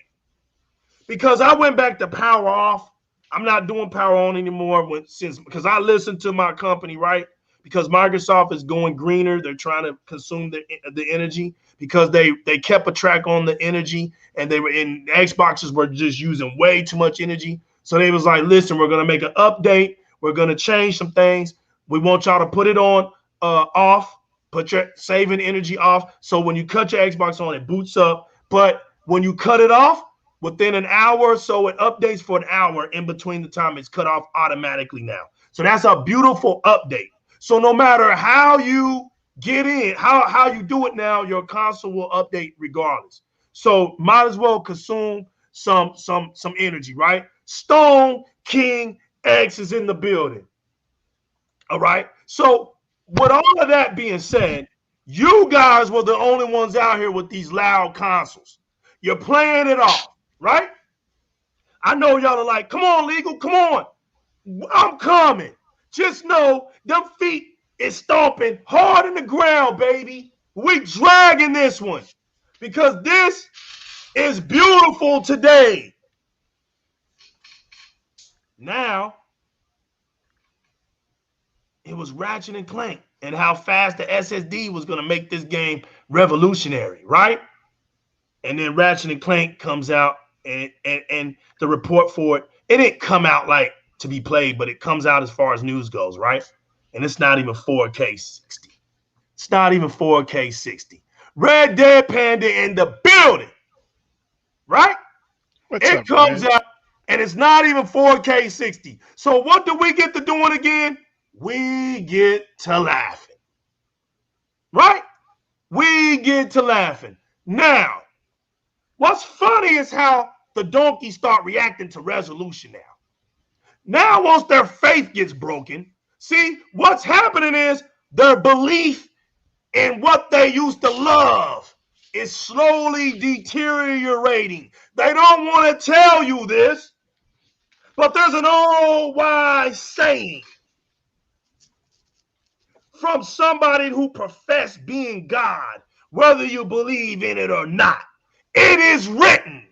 Speaker 1: Because I went back to power off. I'm not doing power on anymore because I listened to my company, right? because Microsoft is going greener. They're trying to consume the energy because they kept a track on the energy, and they were in Xboxes were just using way too much energy. So they was like, listen, we're gonna make an update. We're gonna change some things. We want y'all to put it on off, put your saving energy off. So when you cut your Xbox on, it boots up. But when you cut it off, within an hour or so, it updates for an hour in between the time it's cut off automatically now. So that's a beautiful update. So no matter how you get in, how you do it now, your console will update regardless. So might as well consume some energy, right? Stone King X is in the building. All right. So with all of that being said, you guys were the only ones out here with these loud consoles. You're playing it off, right? I know y'all are like, come on, Legal, come on. I'm coming. Just know them feet is stomping hard in the ground, baby. We dragging this one because this is beautiful today. Now, it was Ratchet and Clank and how fast the SSD was going to make this game revolutionary, right? And then Ratchet and Clank comes out, and the report for it didn't come out like to be played, but it comes out as far as news goes, right? And it's not even 4K 60. It's not even 4K 60. Red Dead Panda in the building, right? It comes out, and it's not even 4K 60. So what do we get to doing again? We get to laughing, right? We get to laughing. Now, what's funny is how the donkeys start reacting to resolution now. Now, once their faith gets broken, see, what's happening is their belief in what they used to love is slowly deteriorating. They don't want to tell you this, but there's an old wise saying from somebody who professed being God, whether you believe in it or not. It is written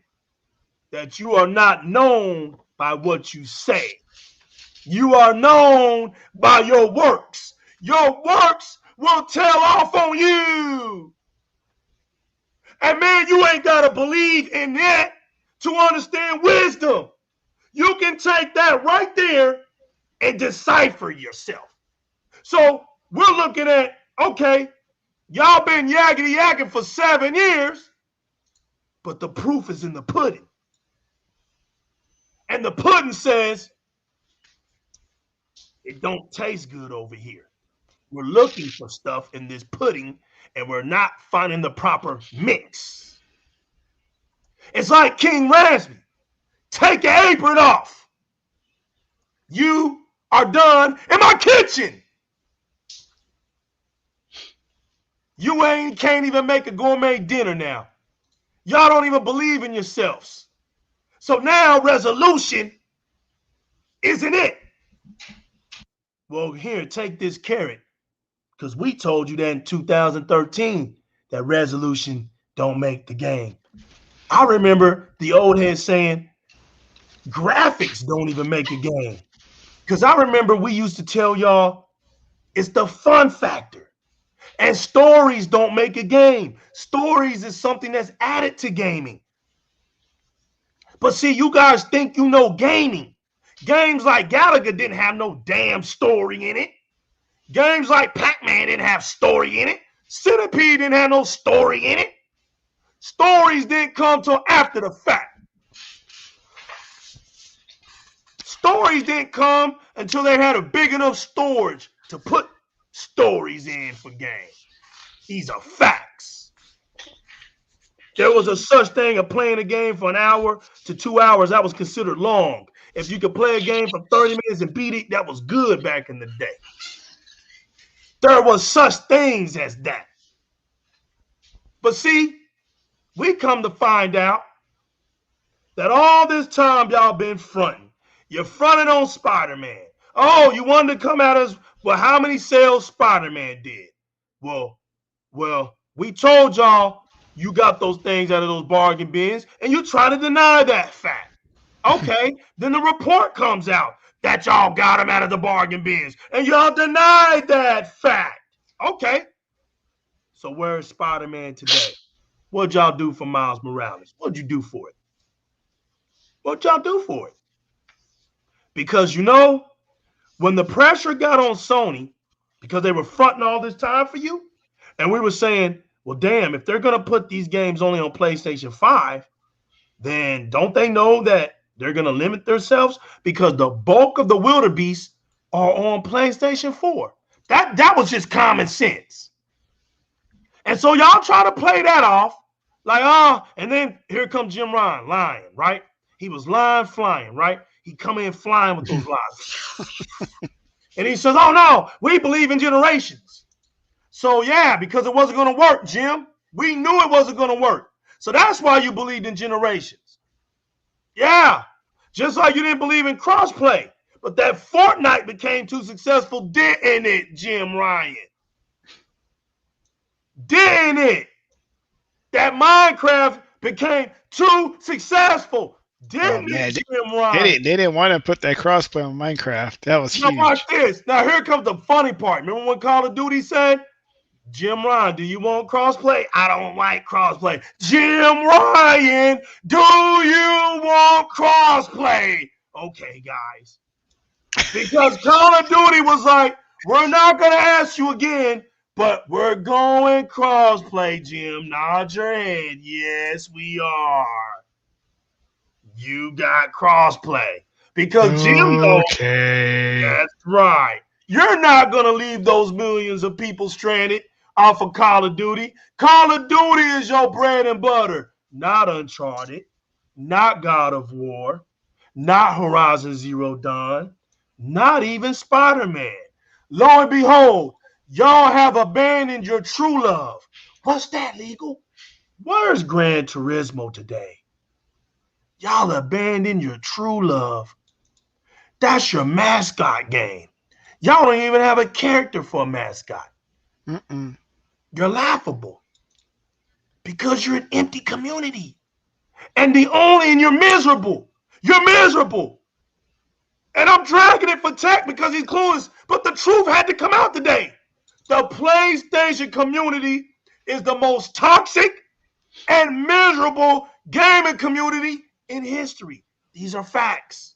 Speaker 1: that you are not known by what you say. You are known by your works. Your works will tell off on you. And man, you ain't got to believe in that to understand wisdom. You can take that right there and decipher yourself. So we're looking at, okay, y'all been yakety yakking for 7 years, but the proof is in the pudding. And the pudding says, it don't taste good over here. We're looking for stuff in this pudding, and we're not finding the proper mix. It's like King Raspy. Take your apron off. You are done in my kitchen. You can't even make a gourmet dinner now. Y'all don't even believe in yourselves. So now resolution isn't it. Well, here, take this carrot. Because we told you that in 2013 that resolution don't make the game. I remember the old head saying graphics don't even make a game. Because I remember we used to tell y'all it's the fun factor. And stories don't make a game. Stories is something that's added to gaming. But see, you guys think you know gaming. Games like Galaga didn't have no damn story in it. Games like Pac-Man didn't have story in it. Centipede didn't have no story in it. Stories didn't come till after the fact. Stories didn't come until they had a big enough storage to put stories in for games. These are facts. There was a such thing of playing a game for an hour to 2 hours. That was considered long. If you could play a game for 30 minutes and beat it, that was good back in the day. There was such things as that. But see, we come to find out that all this time y'all been fronting. You're fronting on Spider-Man. Oh, you wanted to come at us. Well, how many sales Spider-Man did? Well, we told y'all you got those things out of those bargain bins, and you try to deny that fact. Okay, then the report comes out. that y'all got him out of the bargain bins. And y'all denied that fact. Okay. So where's Spider-Man today? What'd y'all do for Miles Morales? What'd you do for it? What'd y'all do for it? Because, when the pressure got on Sony, because they were fronting all this time for you, and we were saying, well, damn, if they're going to put these games only on PlayStation 5, then don't they know that they're going to limit themselves? Because the bulk of the wildebeests are on PlayStation 4. That was just common sense. And so y'all try to play that off like, and then here comes Jim Ryan lying, right? He was lying, flying, right? He come in flying with those lies. And he says, oh, no, we believe in generations. So, yeah, because it wasn't going to work, Jim. We knew it wasn't going to work. So that's why you believed in generations. Yeah, just like you didn't believe in crossplay. But that Fortnite became too successful, didn't it, Jim Ryan? Didn't it? That Minecraft became too successful. Didn't it, Jim Ryan?
Speaker 2: They didn't want to put that crossplay on Minecraft. That was huge.
Speaker 1: Now watch this. Now here comes the funny part. Remember when Call of Duty said, Jim Ryan, do you want crossplay? I don't like crossplay. Jim Ryan, do you want crossplay? Okay, guys. Because Call of Duty was like, we're not going to ask you again, but we're going crossplay, Jim. Nod your head. Yes, we are. You got crossplay. Because Jim knows, that's right. You're not going to leave those millions of people stranded off of Call of Duty. Call of Duty is your bread and butter. Not Uncharted, not God of War, not Horizon Zero Dawn, not even Spider-Man. Lo and behold, y'all have abandoned your true love. What's that, legal? Where's Gran Turismo today? Y'all abandoned your true love. That's your mascot game. Y'all don't even have a character for a mascot. You're laughable because you're an empty community. And you're miserable. You're miserable. And I'm dragging it for Tech because he's clueless. But the truth had to come out today. The PlayStation community is the most toxic and miserable gaming community in history. These are facts.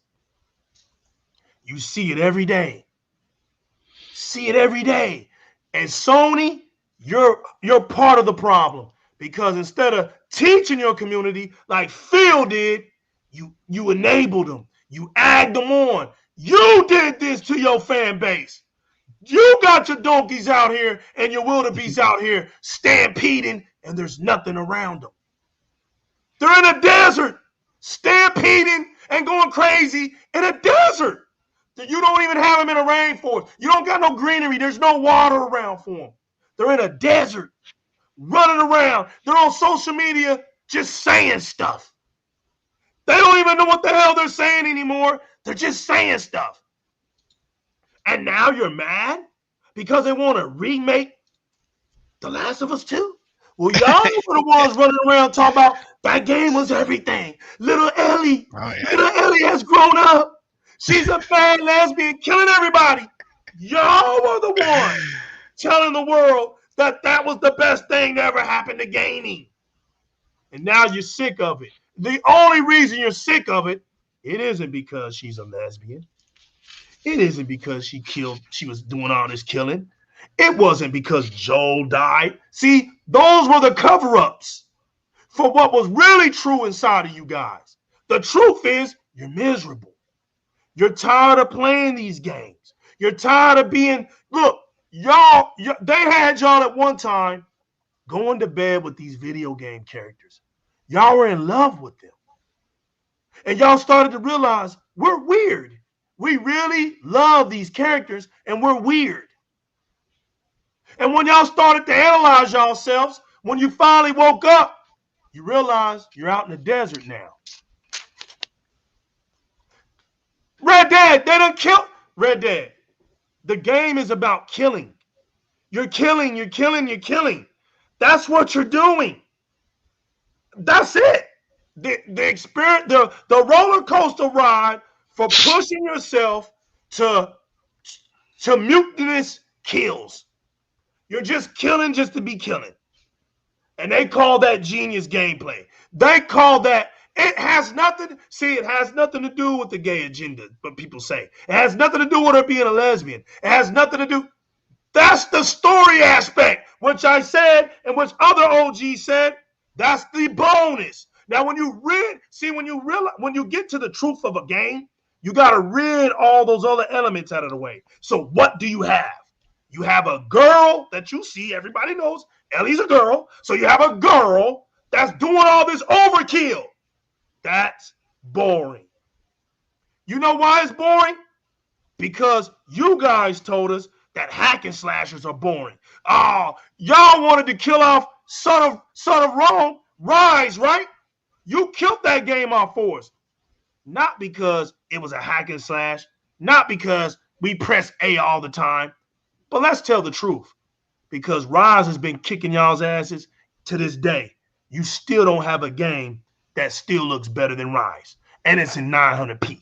Speaker 1: You see it every day. See it every day. And Sony, you're part of the problem. Because instead of teaching your community like Phil did, you enabled them. You egged them on. You did this to your fan base. You got your donkeys out here and your wildebeests out here stampeding, and there's nothing around them. They're in a desert, stampeding and going crazy in a desert. You don't even have them in a rainforest. You don't got no greenery. There's no water around for them. They're in a desert, running around. They're on social media just saying stuff. They don't even know what the hell they're saying anymore. They're just saying stuff. And now you're mad because they want to remake The Last of Us 2? Well, y'all were the ones running around talking about that game was everything. Little Ellie has grown up. She's a bad lesbian, killing everybody. Y'all were the ones telling the world that was the best thing that ever happened to gaming. And now you're sick of it. The only reason you're sick of it, it isn't because she's a lesbian. It isn't because she was doing all this killing. It wasn't because Joel died. See, those were the cover-ups for what was really true inside of you guys. The truth is, you're miserable. You're tired of playing these games. You're tired of being, look, they had y'all at one time going to bed with these video game characters. Y'all were in love with them. And y'all started to realize we're weird. We really love these characters and we're weird. And when y'all started to analyze yourselves, when you finally woke up, you realize you're out in the desert now. Red Dead, they done kill Red Dead. The game is about killing. You're killing. That's what you're doing. That's it. The experience, the roller coaster ride for pushing yourself to mutinous kills. You're just killing just to be killing. And they call that genius gameplay. They call that, it has nothing to do with the gay agenda, but people say. It has nothing to do with her being a lesbian. It has nothing to do. That's the story aspect, which I said and which other OGs said. That's the bonus. Now, when you get to the truth of a game, you got to rid all those other elements out of the way. So what do you have? You have a girl that you see. Everybody knows Ellie's a girl. So you have a girl that's doing all this overkill. That's boring. You know why it's boring? Because you guys told us that hack and slashers are boring. Oh, y'all wanted to kill off Son of Rome, Rise, right? You killed that game off for us. Not because it was a hack and slash, not because we press A all the time, but let's tell the truth. Because Rise has been kicking y'all's asses to this day. You still don't have a game that still looks better than Rise. And it's in 900p.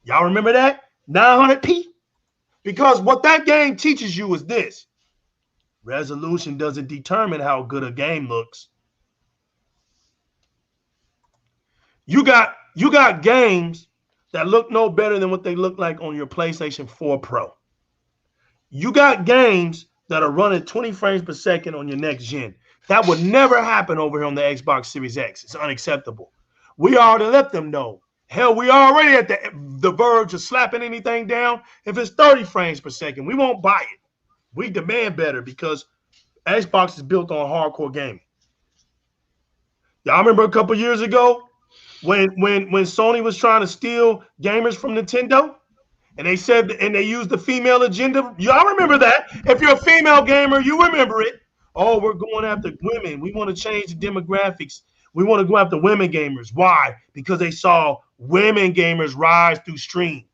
Speaker 1: Y'all remember that? 900p? Because what that game teaches you is this. Resolution doesn't determine how good a game looks. You got games that look no better than what they look like on your PlayStation 4 Pro. You got games that are running 20 frames per second on your next gen. That would never happen over here on the Xbox Series X. It's unacceptable. We already let them know. Hell, we already at the verge of slapping anything down. If it's 30 frames per second, we won't buy it. We demand better because Xbox is built on hardcore gaming. Y'all remember a couple years ago when Sony was trying to steal gamers from Nintendo? And they said, and they used the female agenda. Y'all remember that? If you're a female gamer, you remember it. Oh, we're going after women. We want to change the demographics. We want to go after women gamers. Why? Because they saw women gamers rise through stream.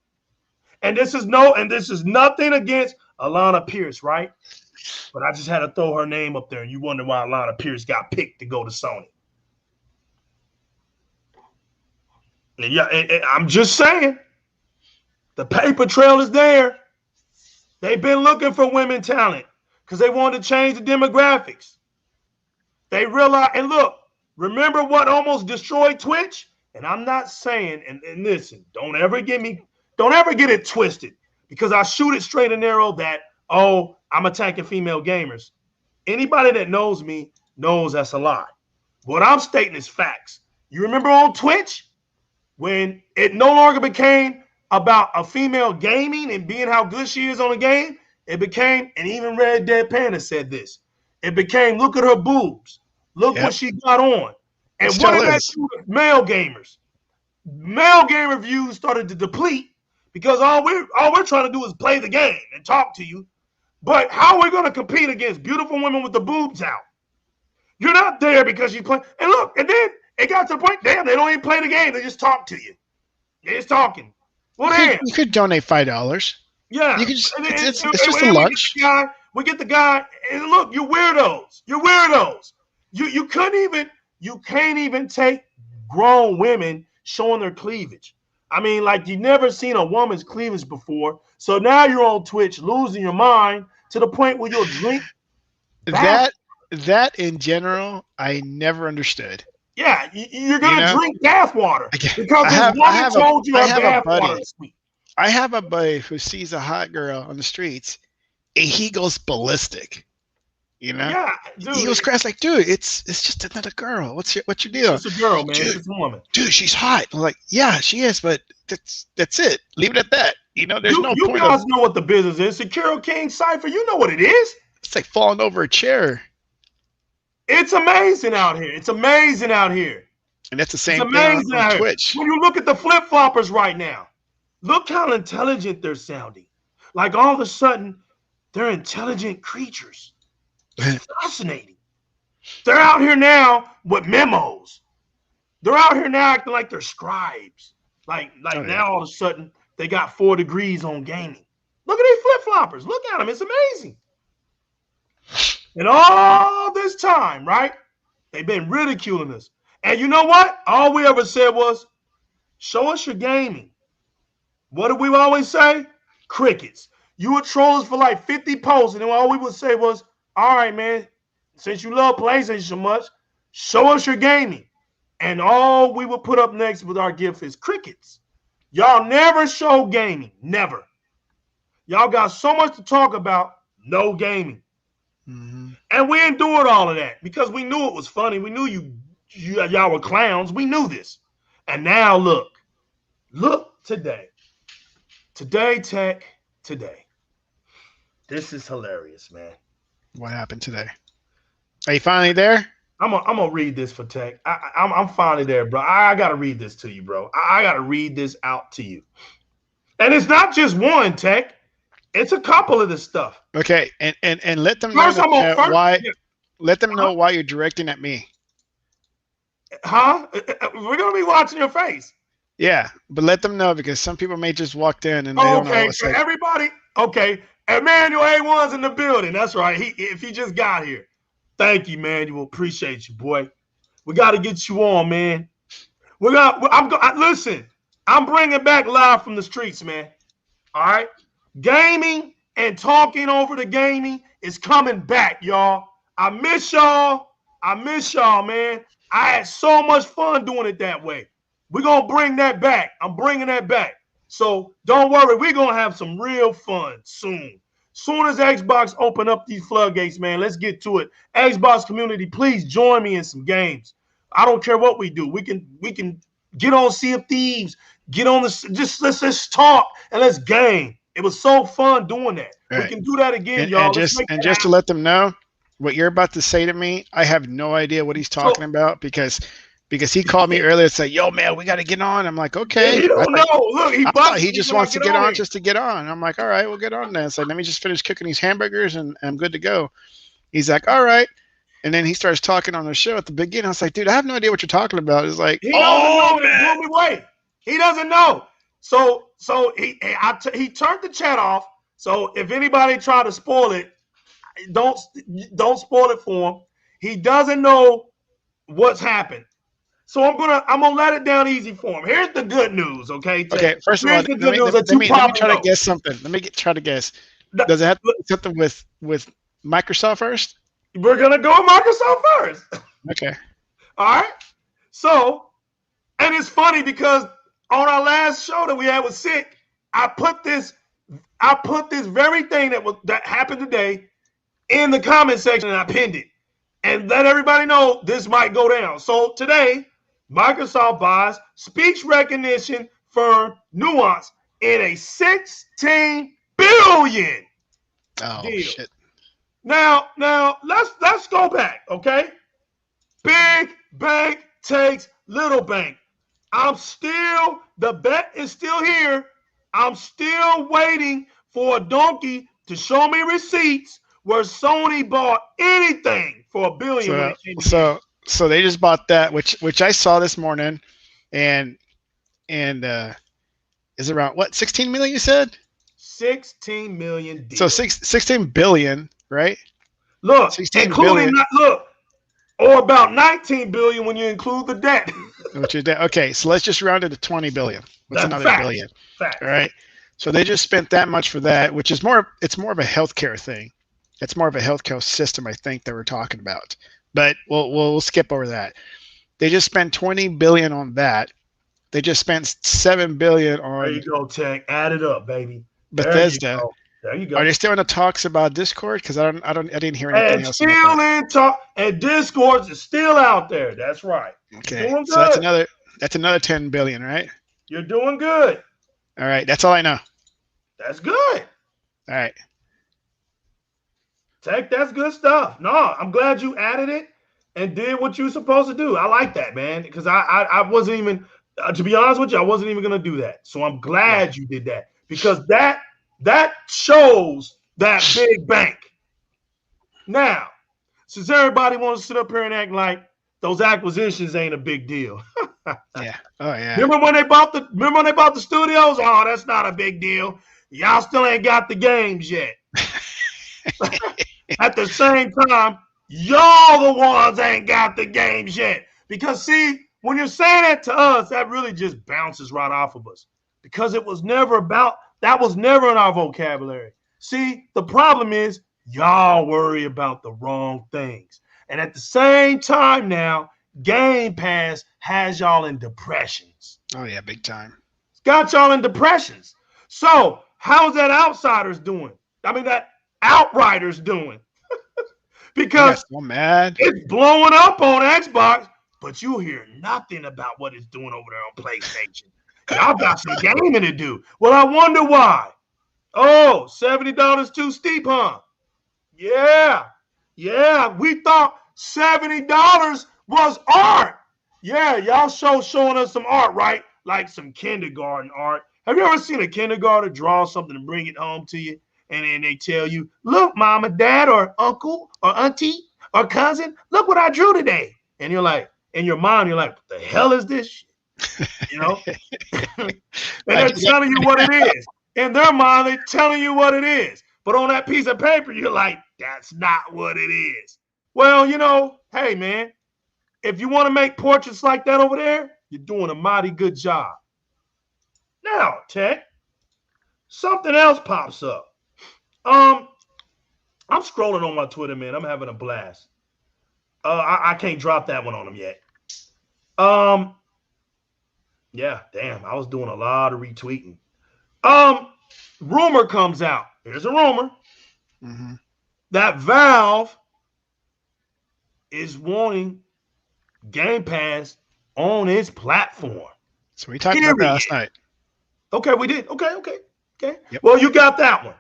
Speaker 1: And this is nothing against Alana Pierce, right? But I just had to throw her name up there, and you wonder why Alana Pierce got picked to go to Sony. And yeah, I'm just saying. The paper trail is there. They've been looking for women talent because they wanted to change the demographics. They realized, and look, remember what almost destroyed Twitch? And I'm not saying, and listen, don't ever get it twisted because I shoot it straight and narrow that, oh, I'm attacking female gamers. Anybody that knows me knows that's a lie. What I'm stating is facts. You remember on Twitch when it no longer became about a female gaming and being how good she is on a game, it became, and even Red Dead Panda said this, it became, look at her boobs. Look what she got on. And what did that do with male gamers? Male gamer views started to deplete because all we're trying to do is play the game and talk to you. But how are we going to compete against beautiful women with the boobs out? You're not there because you play. And look, and then it got to the point, damn, they don't even play the game. They just talk to you. They're just talking. Well,
Speaker 2: you could donate $5.
Speaker 1: Yeah.
Speaker 2: You could just, it's just a lunch.
Speaker 1: We get the guy, and look, you're weirdos. You're weirdos. You can't even take grown women showing their cleavage. I mean, like you've never seen a woman's cleavage before. So now you're on Twitch losing your mind to the point where you'll drink.
Speaker 2: That in general, I never understood.
Speaker 1: Yeah, you're going to drink bath water because this woman told you her bath water is sweet.
Speaker 2: I have a buddy who sees a hot girl on the streets and he goes ballistic. You know? Yeah, dude. He goes crazy like, dude, it's just another girl. What's your deal?
Speaker 1: It's a girl, man. It's a woman.
Speaker 2: Dude, she's hot. I'm like, yeah, she is, but that's it. Leave it at that. You know, there's no point.
Speaker 1: You guys know what the business is. Secure King Cypher, you know what it is.
Speaker 2: It's like falling over a chair.
Speaker 1: It's amazing out here. It's amazing out here.
Speaker 2: And that's the same thing on Twitch.
Speaker 1: When you look at the flip-floppers right now, look how intelligent they're sounding. Like all of a sudden, they're intelligent creatures. It's fascinating. They're out here now with memos. They're out here now acting like they're scribes. Like now all of a sudden, they got 4 degrees on gaming. Look at these flip-floppers. Look at them. It's amazing. And all this time, right, they've been ridiculing us. And you know what? All we ever said was, show us your gaming. What did we always say? Crickets. You would troll us for like 50 posts, and then all we would say was, all right, man, since you love PlayStation so much, show us your gaming. And all we would put up next with our gift is crickets. Y'all never show gaming. Never. Y'all got so much to talk about, no gaming.
Speaker 2: Mm-hmm.
Speaker 1: And we endured all of that because we knew it was funny. We knew y'all were clowns. We knew this. And now look today. Today, Tech, today. This is hilarious, man.
Speaker 2: What happened today? Are you finally there?
Speaker 1: I'm gonna read this for Tech. I'm finally there, bro. I gotta read this to you, bro. I gotta read this out to you. And it's not just one, Tech. It's a couple of this stuff.
Speaker 2: Okay, and let them know why.
Speaker 1: Yeah.
Speaker 2: Let them know why you're directing at me.
Speaker 1: Huh? We're gonna be watching your face.
Speaker 2: Yeah, but let them know because some people may just walked in and they don't know what's
Speaker 1: for everybody. Okay, Emmanuel A1's in the building. That's right. If he just got here. Thank you, Emmanuel. Appreciate you, boy. We got to get you on, man. Listen. I'm bringing back live from the streets, man. All right, gaming and talking over the gaming is coming back, y'all. I miss y'all. Man. I had so much fun doing it that way. We're going to bring that back. I'm bringing that back. So don't worry. We're going to have some real fun soon. Soon as Xbox open up these floodgates, man, let's get to it. Xbox community, please join me in some games. I don't care what we do. We can get on Sea of Thieves, get on let's just talk and let's game. It was so fun doing that. Right. We can do that again, y'all.
Speaker 2: And just to let them know, what you're about to say to me, I have no idea what he's talking about because he called me earlier and said, yo, man, we got to get on. I'm like, okay.
Speaker 1: Yeah, you don't know. Look,
Speaker 2: he just wants to get on just to get on. I'm like, all right, we'll get on then. So let me just finish cooking these hamburgers and I'm good to go. He's like, all right. And then he starts talking on the show at the beginning. I was like, dude, I have no idea what you're talking about. It's like,
Speaker 1: he doesn't know, man. Blew me away. He doesn't know. So he turned the chat off. So if anybody tried to spoil it, don't spoil it for him. He doesn't know what's happened. So I'm gonna let it down easy for him. Here's the good news, okay?
Speaker 2: Okay, first of all, let me try to guess something. Try to guess. Does it have to do something with Microsoft first?
Speaker 1: We're gonna go with Microsoft first.
Speaker 2: Okay.
Speaker 1: All right. So, and it's funny because on our last show that we had with Sick, I put this very thing that happened today in the comment section and I pinned it. And let everybody know this might go down. So today, Microsoft buys speech recognition firm Noone in a $16 billion deal.
Speaker 2: Shit.
Speaker 1: Now let's go back, okay? Big bank takes little bank. The bet is still here. I'm still waiting for a donkey to show me receipts where Sony bought anything for $1 billion.
Speaker 2: So they just bought that, which I saw this morning, and is around what 16 million? You said
Speaker 1: 16 million. Deal.
Speaker 2: So 16 billion, right?
Speaker 1: Look, including or about 19 billion when you include the debt.
Speaker 2: Which is debt. Okay, so let's just round it to 20 billion. What's another billion?
Speaker 1: Fact.
Speaker 2: All right. So they just spent that much for that, which is it's more of a healthcare thing. It's more of a healthcare system, I think, that we're talking about. But we'll skip over that. They just spent 20 billion on that. They just spent 7 billion on.
Speaker 1: There you go, Tech. Add it up, baby.
Speaker 2: Bethesda.
Speaker 1: There you go.
Speaker 2: Are they still in the talks about Discord? Because I didn't hear anything else.
Speaker 1: Still in talk, and Discord is still out there. That's right.
Speaker 2: Okay, so that's another 10 billion, right?
Speaker 1: You're doing good.
Speaker 2: All right, that's all I know.
Speaker 1: That's good.
Speaker 2: All right.
Speaker 1: Tech, that's good stuff. No, I'm glad you added it and did what you were supposed to do. I like that, man, because I wasn't even, to be honest with you, I wasn't even going to do that. So I'm glad you did that because that shows that big bank. Now, since everybody wants to sit up here and act like those acquisitions ain't a big deal.
Speaker 2: Yeah. Oh, yeah.
Speaker 1: Remember when they bought the studios? Oh, that's not a big deal. Y'all still ain't got the games yet. At the same time, y'all the ones ain't got the games yet. Because see, when you're saying that to us, that really just bounces right off of us. Because it was never about That was never in our vocabulary. See, the problem is y'all worry about the wrong things. And at the same time now, Game Pass has y'all in depressions.
Speaker 2: Oh yeah, big time.
Speaker 1: It's got y'all in depressions. So how's that Outsiders doing? I mean, that Outriders doing?
Speaker 2: They
Speaker 1: Because
Speaker 2: got so mad.
Speaker 1: it's blowing up on Xbox, but you hear nothing about what it's doing over there on PlayStation. Y'all got some gaming to do. Well, I wonder why. Oh, $70 too steep, huh? Yeah. Yeah. We thought $70 was art. Yeah, y'all showing us some art, right? Like some kindergarten art. Have you ever seen a kindergarten draw something and bring it home to you? And then they tell you, look, mama, dad, or uncle, or auntie, or cousin, look what I drew today. And you're like, in your mind, you're like, what the hell is this shit? You know? And they're telling you what it is. In their mind, they're telling you what it is. But on that piece of paper, you're like, that's not what it is. Well, you know, hey, man, if you want to make portraits like that over there, you're doing a mighty good job. Now, Tech, something else pops up. I'm scrolling on my Twitter, man. I'm having a blast. I can't drop that one on them yet. Yeah, damn, I was doing a lot of retweeting. Rumor comes out. Here's a rumor that Valve is wanting Game Pass on its platform.
Speaker 2: So we talked about that last night.
Speaker 1: Okay, we did. Okay.
Speaker 2: Yep.
Speaker 1: Well, you got that one.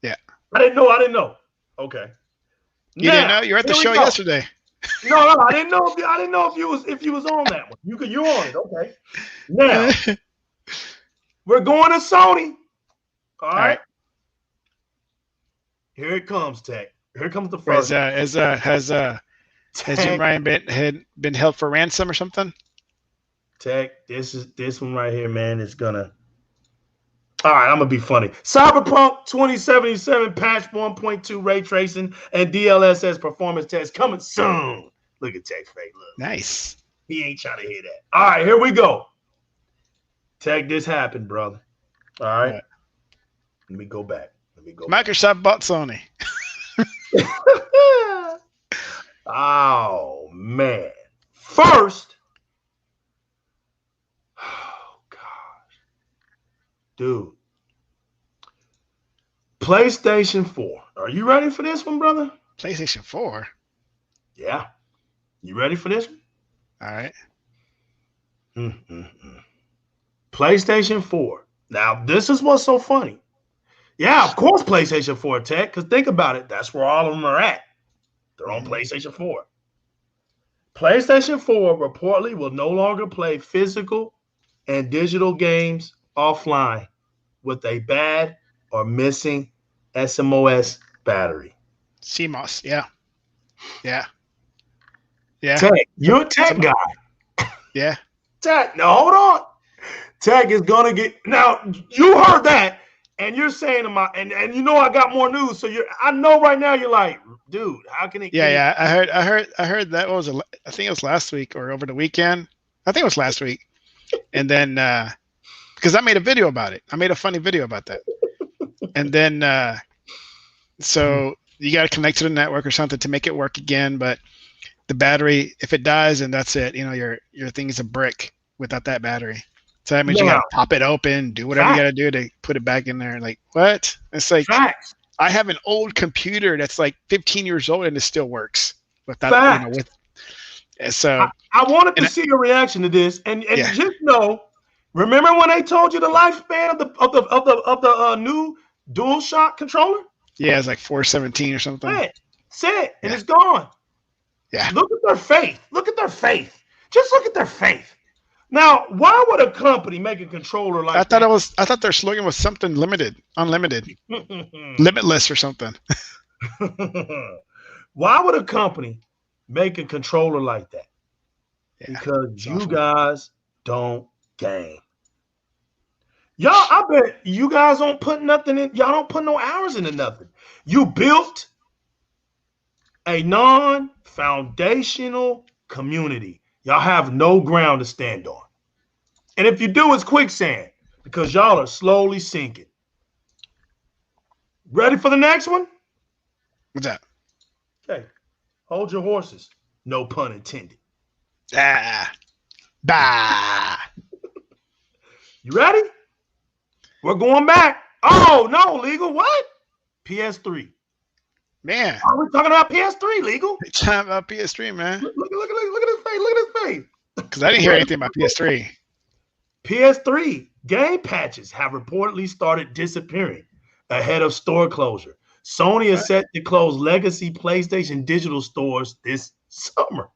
Speaker 2: Yeah.
Speaker 1: I didn't know. Okay.
Speaker 2: You didn't know? You were at the show yesterday.
Speaker 1: No, I didn't know. I didn't know if you was on that one. You're on it. Okay. Now we're going to Sony. All right. Here it comes, Tech. Here comes the first.
Speaker 2: Has Jim Ryan been held for ransom or something?
Speaker 1: Tech, this one right here, man, is gonna. All right, I'm gonna be funny. Cyberpunk 2077 patch 1.2 ray tracing and DLSS performance test coming soon. Look at Tech's face. Look.
Speaker 2: Nice.
Speaker 1: He ain't trying to hear that. All right, here we go. Tech, this happened, brother. All right. Let me go back.
Speaker 2: Microsoft bought Sony.
Speaker 1: Oh man. First. Oh gosh. Dude. PlayStation 4. Are you ready for this one, brother?
Speaker 2: PlayStation 4?
Speaker 1: Yeah. You ready for this one?
Speaker 2: All right.
Speaker 1: PlayStation 4. Now, this is what's so funny. Yeah, of course, PlayStation 4 Tech, because think about it. That's where all of them are at. They're on PlayStation 4. PlayStation 4 reportedly will no longer play physical and digital games offline with a bad or missing SMOS battery.
Speaker 2: CMOS, yeah.
Speaker 1: Tech, you're a tech guy.
Speaker 2: Yeah.
Speaker 1: Tech, no, hold on. Tech is gonna get now. You heard that, and you're saying to my and you know I got more news. So I know right now you're like, dude, how can it?
Speaker 2: Yeah. I heard that I think it was last week or over the weekend. I think it was last week, and then because I made a video about it. I made a funny video about that, and then so you got to connect to the network or something to make it work again, but the battery, if it dies, and that's it. You know, your thing is a brick without that battery. So that means you got to pop it open, do whatever you got to do to put it back in there. Like, what? It's like, I have an old computer that's like 15 years old and it still works. Without, you know, so
Speaker 1: I wanted to see your reaction to this, and just know, remember when they told you the lifespan of the new DualShock controller?
Speaker 2: Yeah, it's like 417 or something.
Speaker 1: That's it, and it's gone.
Speaker 2: Yeah.
Speaker 1: Look at their faith. Look at their faith. Just look at their faith. Now, why would a company make a controller like that?
Speaker 2: I thought their slogan was something unlimited, limitless or something.
Speaker 1: Why would a company make a controller like that?
Speaker 2: Yeah,
Speaker 1: because you guys don't game. Y'all, I bet you guys don't put nothing in. Y'all don't put no hours into nothing. You built a non-foundational community. Y'all have no ground to stand on. And if you do, it's quicksand because y'all are slowly sinking. Ready for the next one?
Speaker 2: What's that?
Speaker 1: Okay. Hold your horses. No pun intended.
Speaker 2: Ah, bah.
Speaker 1: You ready? We're going back. Oh, no, legal. What? PS3.
Speaker 2: Man,
Speaker 1: Are we talking about PS3, legal?
Speaker 2: it's time about PS3, man.
Speaker 1: Look at his face. Look at his face.
Speaker 2: Because I didn't hear anything about PS3.
Speaker 1: PS3 game patches have reportedly started disappearing ahead of store closure. Sony is set to close legacy PlayStation digital stores this summer.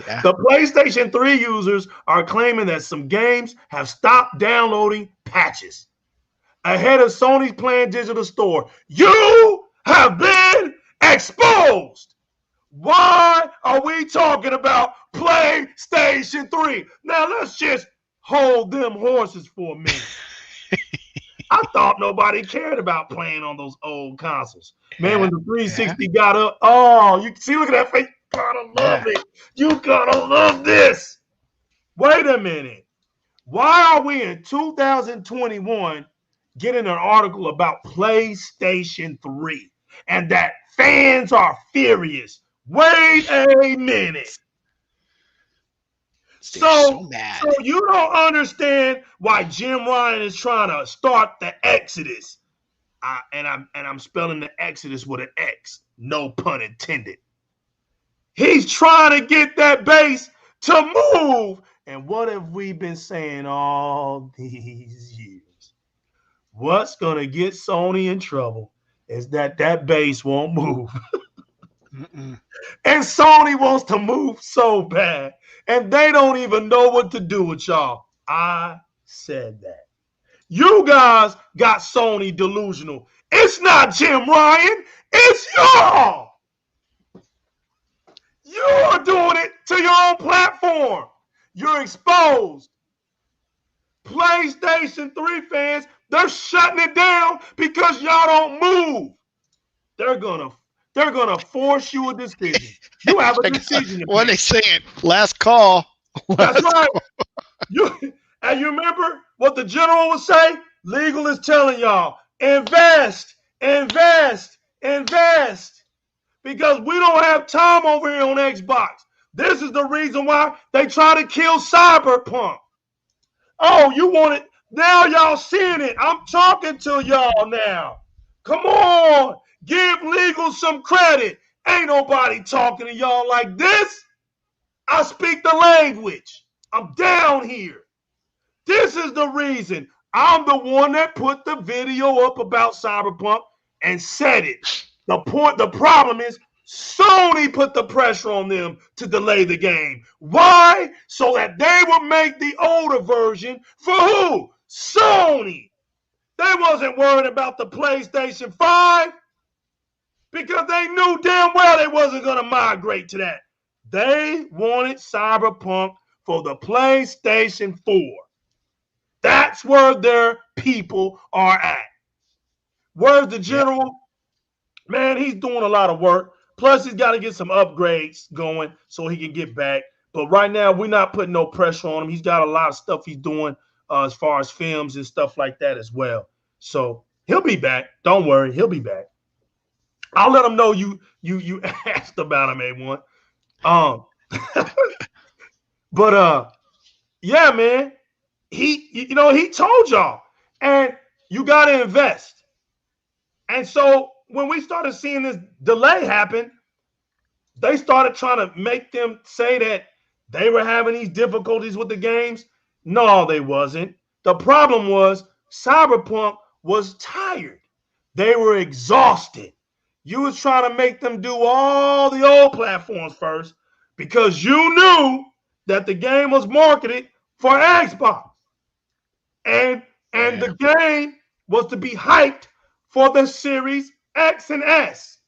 Speaker 2: Yeah.
Speaker 1: The PlayStation 3 users are claiming that some games have stopped downloading patches ahead of Sony's planned digital store. You have been exposed. Why are we talking about PlayStation 3? Now let's just hold them horses for a minute. I thought nobody cared about playing on those old consoles. Man, when the 360 got up, oh, you see, look at that face. Gotta love it. You gotta love this. Wait a minute. Why are we in 2021 getting an article about PlayStation 3 and that fans are furious? Wait a minute. So you don't understand why Jim Ryan is trying to start the Exodus. And I'm spelling the Exodus with an X. No pun intended. He's trying to get that base to move. And what have we been saying all these years? What's going to get Sony in trouble is that base won't move. And Sony wants to move so bad. And they don't even know what to do with y'all. I said that. You guys got Sony delusional. It's not Jim Ryan. It's y'all. You are doing it to your own platform. You're exposed. PlayStation 3 fans, they're shutting it down because y'all don't move. They're gonna force you a decision. You have a decision.
Speaker 2: What are they saying? Last call.
Speaker 1: That's right. And you remember what the general would say? Legal is telling y'all, invest, invest, invest. Because we don't have time over here on Xbox. This is the reason why they try to kill Cyberpunk. Oh, you want it? Now y'all seeing it. I'm talking to y'all now. Come on. Give legal some credit. Ain't nobody talking to y'all like this. I speak the language. I'm down here. This is the reason. I'm the one that put the video up about Cyberpunk and said it. The problem is Sony put the pressure on them to delay the game. Why? So that they would make the older version for who? Sony. They wasn't worried about the PlayStation 5 because they knew damn well they wasn't going to migrate to that. They wanted Cyberpunk for the PlayStation 4. That's where their people are at. Where's the general? Man, he's doing a lot of work. Plus, he's got to get some upgrades going so he can get back. But right now, we're not putting no pressure on him. He's got a lot of stuff he's doing as far as films and stuff like that as well. So he'll be back. Don't worry, he'll be back. I'll let him know you asked about him, A1. But yeah, man. He told y'all, and you got to invest. And so when we started seeing this delay happen, they started trying to make them say that they were having these difficulties with the games. No, they wasn't. The problem was Cyberpunk was tired. They were exhausted. You was trying to make them do all the old platforms first because you knew that the game was marketed for Xbox. And the game was to be hyped for the Series X and S.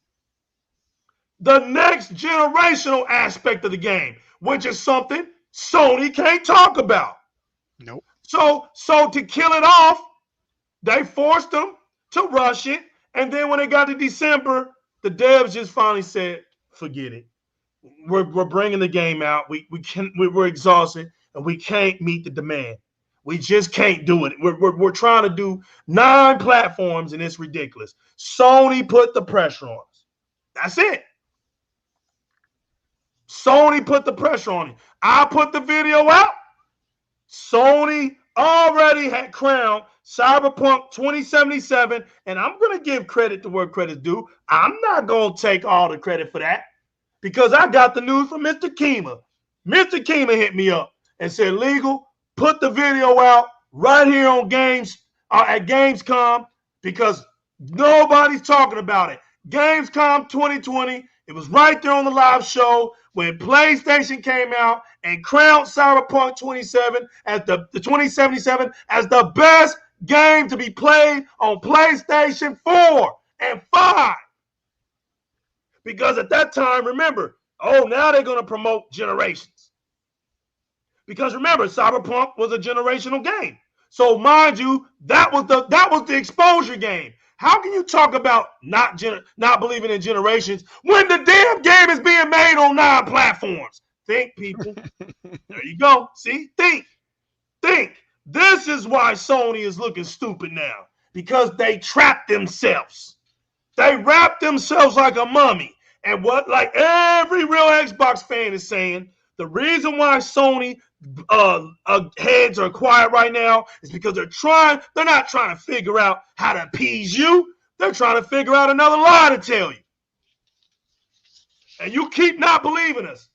Speaker 1: The next generational aspect of the game, which is something Sony can't talk about.
Speaker 2: Nope.
Speaker 1: So to kill it off, they forced them to rush it. And then when it got to December, the devs just finally said, forget it. We're bringing the game out. We're exhausted and we can't meet the demand. We just can't do it. We're trying to do 9 platforms, and it's ridiculous. Sony put the pressure on us. That's it. Sony put the pressure on it. I put the video out. Sony already had crowned Cyberpunk 2077, and I'm going to give credit to where credit's due. I'm not going to take all the credit for that because I got the news from Mr. Kima. Mr. Kima hit me up and said, Legal, put the video out right here on at Gamescom because nobody's talking about it. Gamescom 2020, it was right there on the live show when PlayStation came out and crowned Cyberpunk 2077 as the best game to be played on PlayStation 4 and 5. Because at that time, remember, now they're going to promote generations. Because remember, Cyberpunk was a generational game. So mind you, that was the exposure game. How can you talk about not believing in generations when the damn game is being made on 9 platforms? Think, people. There you go. See? Think. This is why Sony is looking stupid now. Because they trapped themselves. They wrapped themselves like a mummy. And like every real Xbox fan is saying, the reason why Sony heads are quiet right now is because they're not trying to figure out how to appease you. They're trying to figure out another lie to tell you. And you keep not believing us.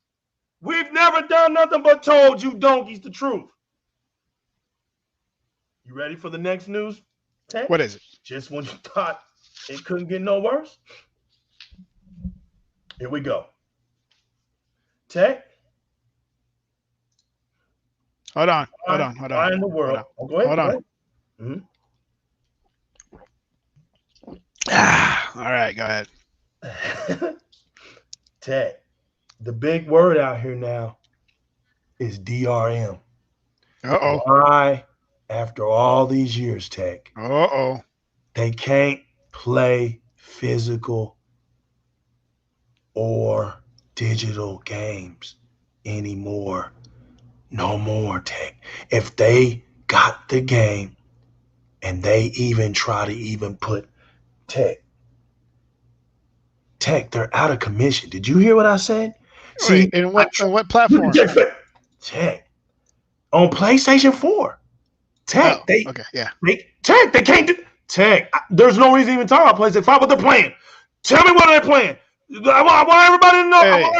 Speaker 1: We've never done nothing but told you donkeys the truth. You ready for the next news, Tech?
Speaker 2: What is it?
Speaker 1: Just when you thought it couldn't get no worse? Here we go. Tech?
Speaker 2: Hold on.
Speaker 1: Why in the world? Go ahead.
Speaker 2: Hold on.
Speaker 1: Mm-hmm.
Speaker 2: All right, go ahead.
Speaker 1: Tech, the big word out here now is DRM.
Speaker 2: Uh-oh.
Speaker 1: Why, after all these years, Tech, they can't play physical or digital games anymore. No more, Tech. If they got the game and they even try to even put Tech, they're out of commission. Did you hear what I said?
Speaker 2: See, on what platform?
Speaker 1: Tech. On PlayStation 4. Tech. They can't do Tech. There's no reason to even talk about PlayStation 5, but they're playing. Tell me what they're playing. I want everybody to know.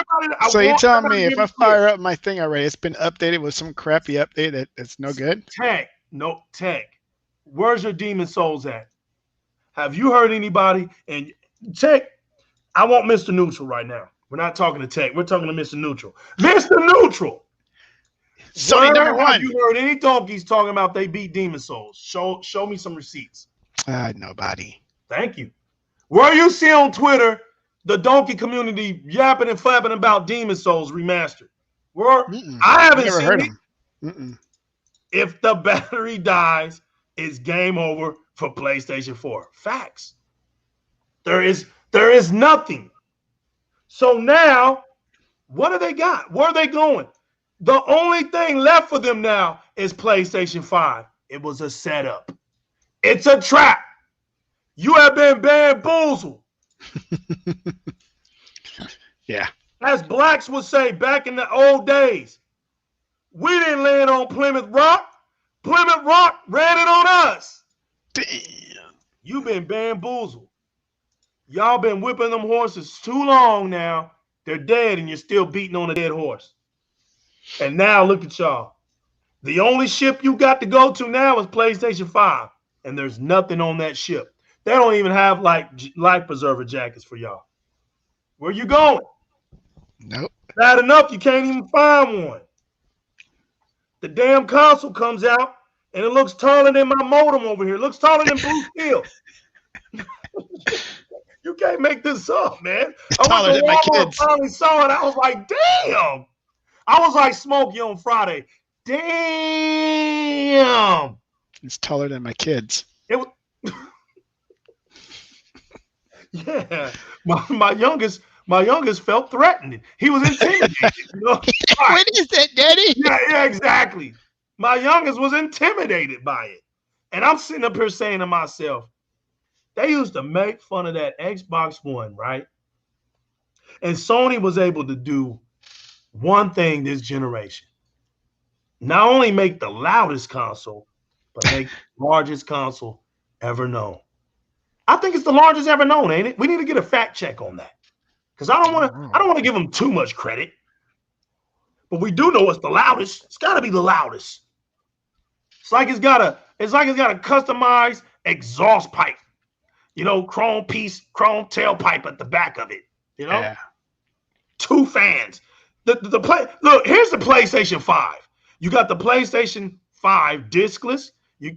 Speaker 2: So you're telling me if I fire up my thing already, it's been updated with some crappy update that's no good?
Speaker 1: Tech. Where's your Demon Souls at? Have you heard anybody? And Tech, I want Mr. Neutral right now. We're not talking to Tech. We're talking to Mr. Neutral. Mr. Neutral.
Speaker 2: Sony number 1.
Speaker 1: Have you heard any donkeys talking about they beat Demon Souls? Show me some receipts.
Speaker 2: Nobody.
Speaker 1: Thank you. Where you see on Twitter the donkey community yapping and flapping about Demon Souls remastered? I haven't
Speaker 2: never
Speaker 1: seen
Speaker 2: heard
Speaker 1: it.
Speaker 2: Them.
Speaker 1: If the battery dies, it's game over for PlayStation 4. Facts. There is nothing. So now, what do they got? Where are they going? The only thing left for them now is PlayStation 5. It was a setup. It's a trap. You have been bamboozled.
Speaker 2: Yeah.
Speaker 1: As blacks would say back in the old days, we didn't land on Plymouth Rock. Plymouth Rock ran it on us.
Speaker 2: Damn.
Speaker 1: You've been bamboozled. Y'all been whipping them horses too long now. They're dead and you're still beating on a dead horse. And now look at y'all. The only ship you got to go to now is PlayStation 5. And there's nothing on that ship. They don't even have life preserver jackets for y'all. Where you going?
Speaker 2: Nope.
Speaker 1: Bad enough you can't even find one. The damn console comes out and it looks taller than my modem over here. It looks taller than Blue Steel. You can't make this up, man.
Speaker 2: I went to Walmart and
Speaker 1: finally saw it. I was like, damn. I was like Smokey on Friday. Damn.
Speaker 2: It's taller than my kids.
Speaker 1: It was yeah. My youngest felt threatened. He was intimidated. You know?
Speaker 2: What is that, Daddy?
Speaker 1: Yeah, exactly. My youngest was intimidated by it. And I'm sitting up here saying to myself, they used to make fun of that Xbox One, right? And Sony was able to do one thing this generation. Not only make the loudest console, but make the largest console ever known. I think it's the largest ever known, ain't it? We need to get a fact check on that. Because I don't want to give them too much credit. But we do know it's the loudest. It's gotta be the loudest. It's like it's got a customized exhaust pipe. Chrome tailpipe at the back of it.
Speaker 2: Yeah.
Speaker 1: 2 fans. The play. Look, here's the PlayStation 5. You got the PlayStation 5 discless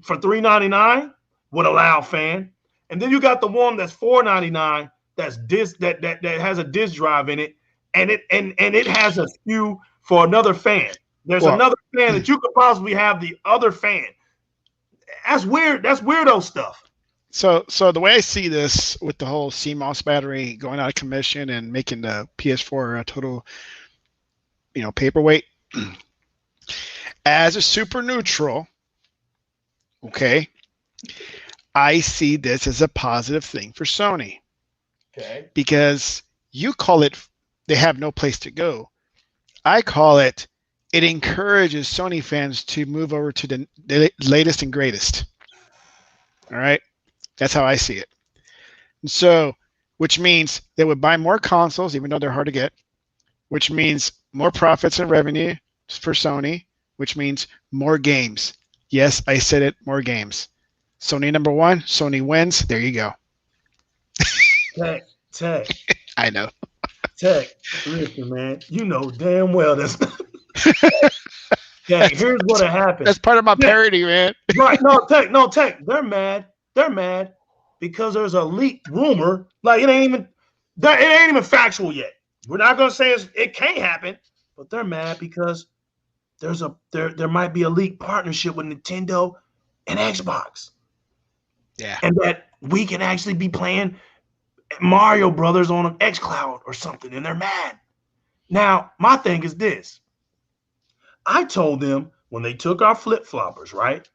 Speaker 1: for $399 with a loud fan, and then you got the one that's $499 that's disc that has a disc drive in it, and it has a SKU for another fan. There's another fan that you could possibly have the other fan. That's weird. That's weirdo stuff.
Speaker 2: So the way I see this with the whole CMOS battery going out of commission and making the PS4 a total, paperweight, as a super neutral, okay, I see this as a positive thing for Sony.
Speaker 1: Okay.
Speaker 2: Because you call it they have no place to go. I call it encourages Sony fans to move over to the latest and greatest. All right? That's how I see it. And so, which means they would buy more consoles, even though they're hard to get, which means more profits and revenue for Sony, which means more games. Yes, I said it, more games. Sony number 1, Sony wins. There you go.
Speaker 1: Tech.
Speaker 2: I know.
Speaker 1: Tech, listen, man. You know damn well that's Tech, here's what happened.
Speaker 2: That's part of my parody, man.
Speaker 1: Right. No, Tech. They're mad. They're mad because there's a leaked rumor. Like it ain't even factual yet. We're not gonna say it can't happen, but they're mad because there might be a leaked partnership with Nintendo and Xbox.
Speaker 2: Yeah.
Speaker 1: And that we can actually be playing Mario Brothers on an xCloud or something, and they're mad. Now, my thing is this. I told them when they took our flip-floppers, right?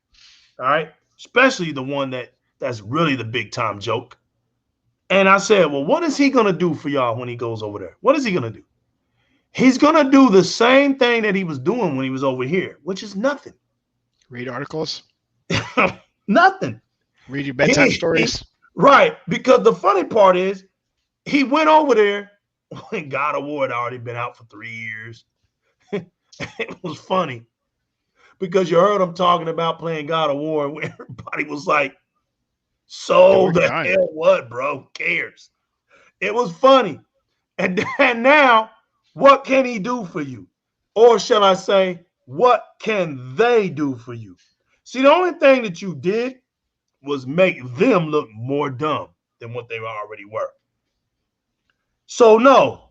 Speaker 1: All right, especially the one that's really the big-time joke. And I said, well, what is he going to do for y'all when he goes over there? What is he going to do? He's going to do the same thing that he was doing when he was over here, which is nothing.
Speaker 2: Read articles?
Speaker 1: Nothing.
Speaker 2: Read your bedtime stories?
Speaker 1: Right, because the funny part is he went over there when God of War had already been out for 3 years. It was funny because you heard him talking about playing God of War and everybody was like, so the hell what, bro? Who cares? It was funny. And now, what can he do for you? Or shall I say, what can they do for you? See, the only thing that you did was make them look more dumb than what they already were. So no,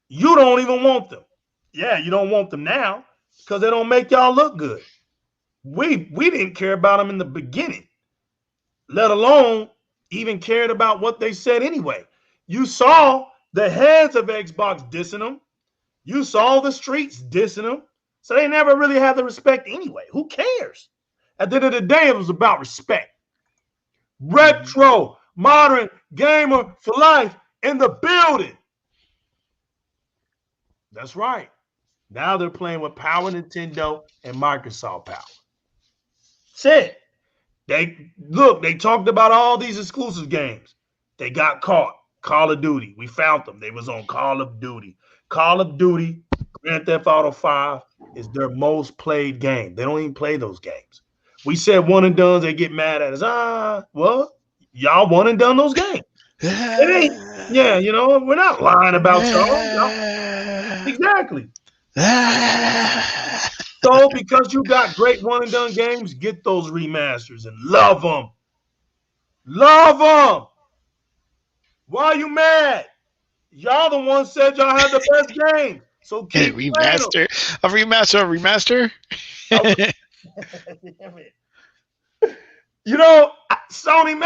Speaker 1: you don't even want them. Yeah, you don't want them now because they don't make y'all look good. We didn't care about them in the beginning, let alone even cared about what they said anyway. You saw the heads of Xbox dissing them. You saw the streets dissing them. So they never really had the respect anyway. Who cares? At the end of the day, it was about respect. Retro, modern, gamer for life in the building. That's right. Now they're playing with Power Nintendo and Microsoft Power. That's it. They talked about all these exclusive games. They got caught. Call of Duty. We found them. They was on Call of Duty. Call of Duty, Grand Theft Auto 5 is their most played game. They don't even play those games. We said one and done, they get mad at us. Well, y'all one and done those games. It ain't, yeah, we're not lying about y'all. Exactly. So because you got great one and done games, get those remasters and love them. Love them. Why are you mad? Y'all the ones said y'all had the best game. So keep
Speaker 2: remaster. A remaster.
Speaker 1: Sony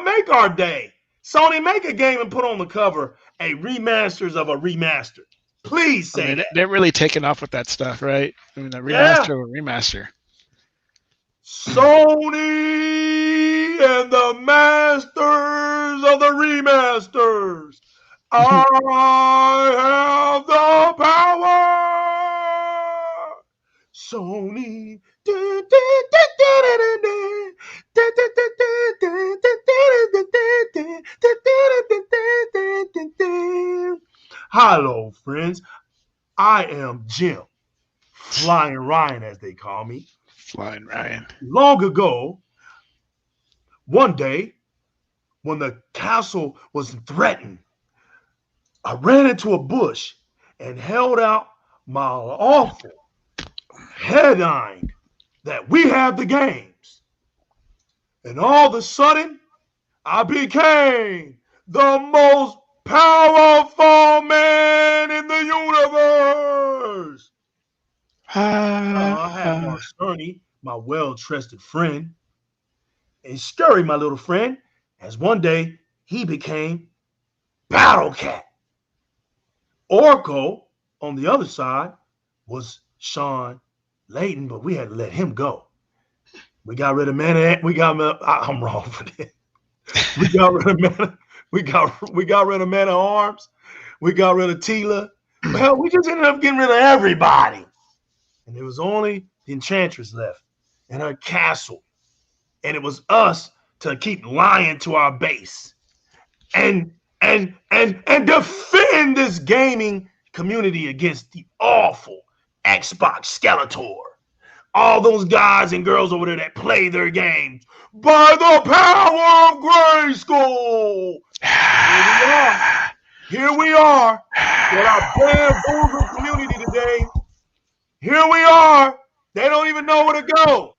Speaker 1: make our day. Sony make a game and put on the cover a remasters of a remaster. Please say that.
Speaker 2: They're really taking off with that stuff, right? I mean, a remaster of a remaster.
Speaker 1: Sony and the masters of the remasters. I have the power. Sony. Hello, friends. I am Jim, Flying Ryan, as they call me.
Speaker 2: Flying Ryan.
Speaker 1: Long ago, one day, when the castle was threatened, I ran into a bush and held out my awful headline that we have the games. And all of a sudden, I became the most powerful man in the universe. I had Mark Sony, my well-trusted friend, and Scurry, my little friend, as one day he became Battle Cat. Oracle, on the other side, was Sean Layton, but we had to let him go. We got rid of Mana. I'm wrong for that. We got rid of Mana. We got rid of Mana Arms. We got rid of Tila. Well, we just ended up getting rid of everybody. And there was only the Enchantress left and her castle. And it was us to keep lying to our base and defend this gaming community against the awful Xbox Skeletor. All those guys and girls over there that play their games by the power of Grayskull. Here we are with our bamboozled community today. Here we are. They don't even know where to go.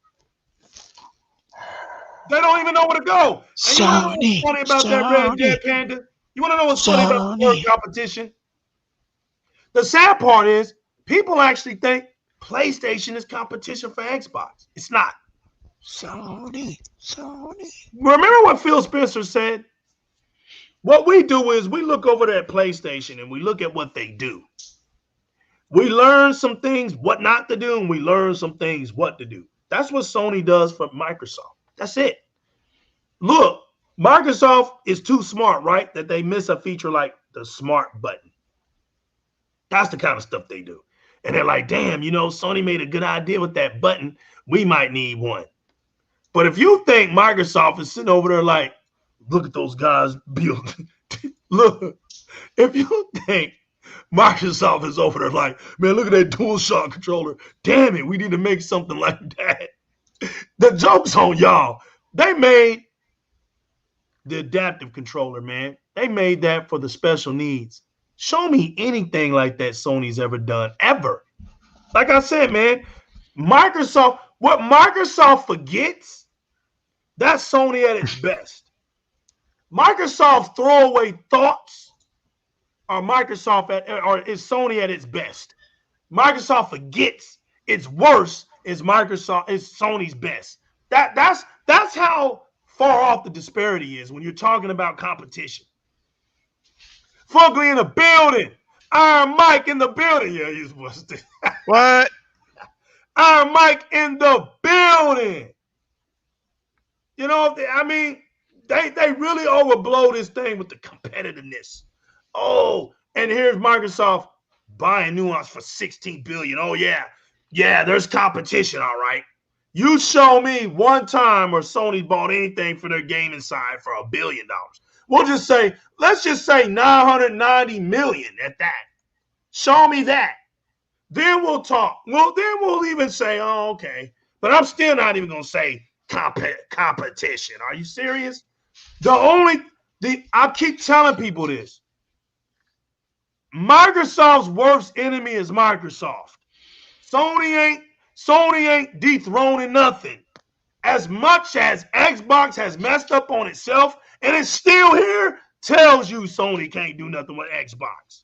Speaker 1: They don't even know where to go. And you want to know what's funny about that Red Dead Panda? You want to know what's funny about the word competition? The sad part is people actually think PlayStation is competition for Xbox. It's not.
Speaker 2: Sony.
Speaker 1: Remember what Phil Spencer said? What we do is we look over at PlayStation and we look at what they do. We learn some things what not to do, and we learn some things what to do. That's what Sony does for Microsoft. That's it. Look, Microsoft is too smart, right? That they miss a feature like the smart button. That's the kind of stuff they do. And they're like, damn, Sony made a good idea with that button. We might need one. But if you think Microsoft is sitting over there like, look at those guys build. Look, if you think Microsoft is over there like, man, look at that DualShock controller. Damn it, we need to make something like that. The joke's on y'all. They made the adaptive controller, man. They made that for the special needs. Show me anything like that Sony's ever done, ever. Like I said, man, what Microsoft forgets, that's Sony at its best. Microsoft throwaway thoughts are is Sony at its best. Microsoft forgets its worst is Sony's best. That's how far off the disparity is when you're talking about competition. Fugly in the building. Iron Mike in the building. Yeah, he's busted.
Speaker 2: What?
Speaker 1: Iron Mike in the building. They really overblow this thing with the competitiveness. Oh, and here's Microsoft buying Nuance for $16 billion. Oh, yeah. Yeah, there's competition, all right. You show me one time where Sony bought anything for their gaming side for $1 billion. Let's just say 990 million at that. Show me that. Then we'll talk. Well, then we'll even say, oh, okay. But I'm still not even going to say competition. Are you serious? I keep telling people this. Microsoft's worst enemy is Microsoft. Sony ain't dethroning nothing. As much as Xbox has messed up on itself and it's still here, tells you Sony can't do nothing with Xbox.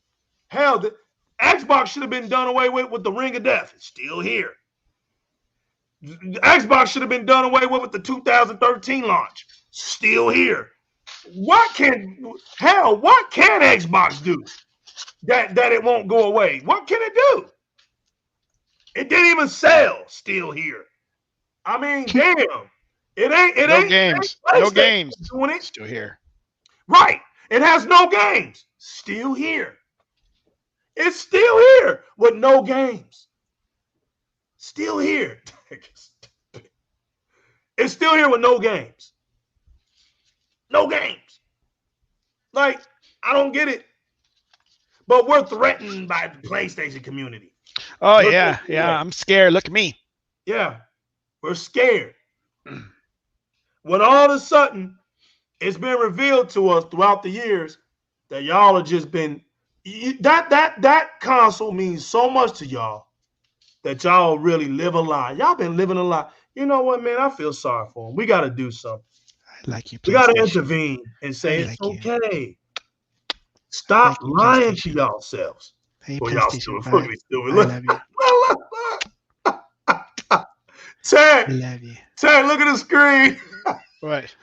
Speaker 1: Hell, the Xbox should have been done away with the Ring of Death. It's still here. Xbox should have been done away with the 2013 launch. Still here. What can Xbox do that it won't go away? What can it do? It didn't even sell. Still here. I mean, damn. It
Speaker 2: No
Speaker 1: ain't
Speaker 2: games. No
Speaker 1: PlayStation
Speaker 2: games.
Speaker 1: doing it.
Speaker 2: Still here.
Speaker 1: Right. It has no games. Still here. It's still here with no games. Still here. It's still here with no games. No games. Like, I don't get it. But we're threatened by the PlayStation community.
Speaker 2: Oh
Speaker 1: We're
Speaker 2: yeah, yeah. I'm scared. Look at me.
Speaker 1: Yeah, we're scared. When all of a sudden it's been revealed to us throughout the years that y'all have just been that console means so much to y'all that y'all really live a lie. Y'all been living a lie. You know what, man? I feel sorry for them. We got to do something.
Speaker 2: I like you,
Speaker 1: We got to
Speaker 2: PlayStation.
Speaker 1: intervene and say
Speaker 2: I
Speaker 1: it's
Speaker 2: like you.
Speaker 1: okay.
Speaker 2: I
Speaker 1: Stop
Speaker 2: like you,
Speaker 1: lying to
Speaker 2: PlayStation.
Speaker 1: yourselves.
Speaker 2: Hey,
Speaker 1: Well, y'all
Speaker 2: PlayStation
Speaker 1: still
Speaker 2: 5.
Speaker 1: fucking stupid.
Speaker 2: I
Speaker 1: Look,
Speaker 2: love you.
Speaker 1: Ted,
Speaker 2: I love you.
Speaker 1: Ted, look at the screen.
Speaker 2: What?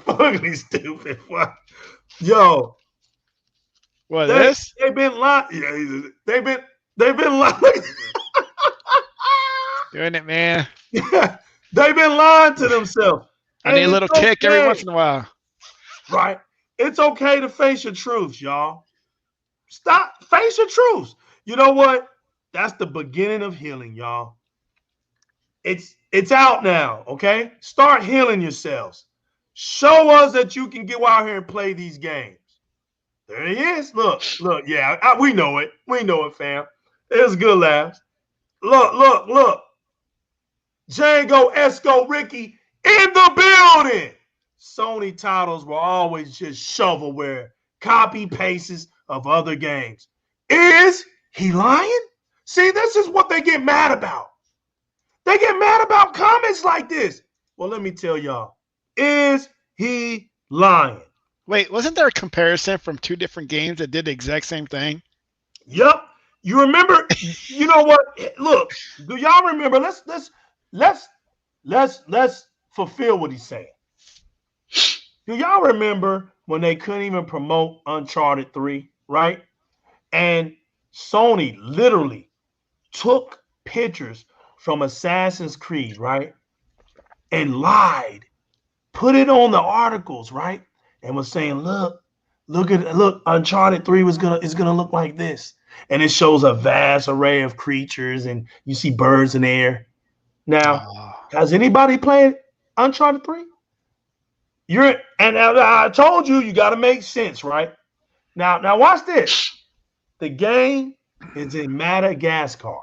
Speaker 1: Fucking stupid. Yo,
Speaker 2: What
Speaker 1: they
Speaker 2: this?
Speaker 1: they've been lying. Yeah, they've been lying.
Speaker 2: Doing it, man.
Speaker 1: They've been lying to themselves.
Speaker 2: I need
Speaker 1: And
Speaker 2: a
Speaker 1: it's
Speaker 2: little kick every
Speaker 1: okay,
Speaker 2: once in a while.
Speaker 1: right? It's okay to face your truths, y'all. Stop, face your truths. You know what? That's the beginning of healing, y'all. It's out now, okay? Start healing yourselves. Show us that you can go out here and play these games. There he is. Look. Yeah, we know it. We know it, fam. It's good laughs. Look. Django, Esco, Ricky in the building. Sony titles were always just shovelware, copy pastes of other games. Is he lying? See, this is what they get mad about. They get mad about comments like this. Well, let me tell y'all. Is he lying?
Speaker 2: Wait, wasn't there a comparison from two different games that did the exact same thing?
Speaker 1: Yup. You remember? You know what? Look, do y'all remember? Let's fulfill what he's saying. Do y'all remember when they couldn't even promote Uncharted 3, right? And Sony literally took pictures from Assassin's Creed, right? And lied, put it on the articles, right? And was saying, look, Uncharted 3 is gonna look like this. And it shows a vast array of creatures, and you see birds in the air. Now,
Speaker 2: Oh,
Speaker 1: has anybody played Uncharted 3? I told you got to make sense, right? Now watch this. The game is in Madagascar.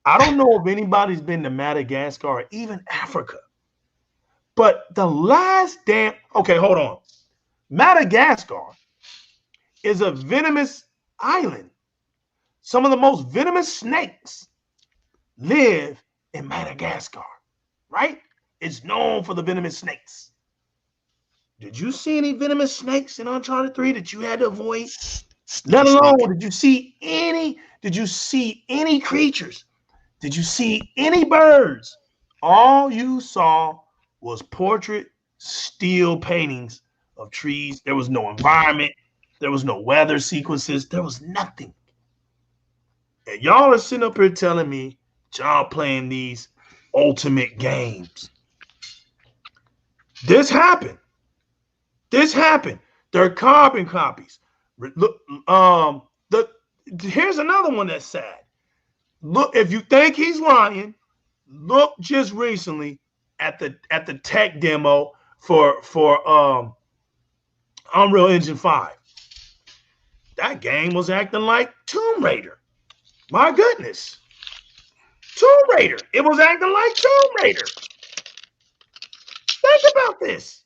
Speaker 1: I don't know if anybody's been to Madagascar or even Africa, but the last damn okay, hold on. Madagascar is a venomous island. Some of the most venomous snakes live in Madagascar, right? It's known for the venomous snakes. Did you see any venomous snakes in Uncharted 3 that you had to avoid?
Speaker 2: sneaky
Speaker 1: Let alone
Speaker 2: snake.
Speaker 1: did you see any creatures? Did you see any birds? All you saw was portrait steel paintings of trees. There was no environment. There was no weather sequences. There was nothing. And y'all are sitting up here telling me y'all playing these ultimate games. This happened. They're carbon copies. Look, here's another one that's sad. Look, if you think he's lying, look just recently at the tech demo for Unreal Engine 5. That game was acting like Tomb Raider. My goodness. Tomb Raider. It was acting like Tomb Raider. Think about this.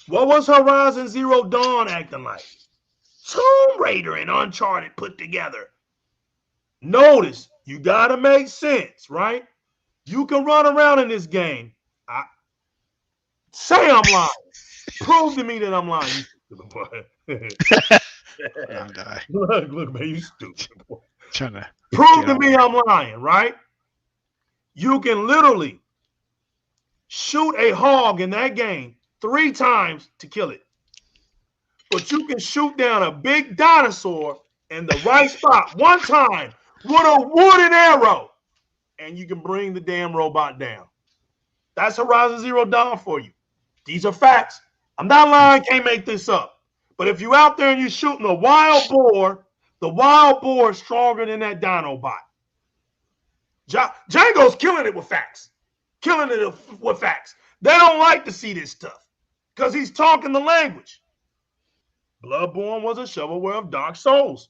Speaker 1: What was Horizon Zero Dawn acting like? Tomb Raider and Uncharted put together. Notice, you got to make sense, right? You can run around in this game. Say I'm lying. Prove to me that I'm lying, you stupid boy. Look, man, you stupid boy.
Speaker 2: Trying to
Speaker 1: Prove to me I'm lying, right? You can literally shoot a hog in that game 3 times to kill it. But you can shoot down a big dinosaur in the right spot 1 time with a wooden arrow, and you can bring the damn robot down. That's Horizon Zero Dawn for you. These are facts. I'm not lying, can't make this up. But if you out there and you're shooting a wild boar, the wild boar is stronger than that Dinobot. Django's killing it with facts. Killing it with facts. They don't like to see this stuff because he's talking the language. Bloodborne was a shovelware of Dark Souls.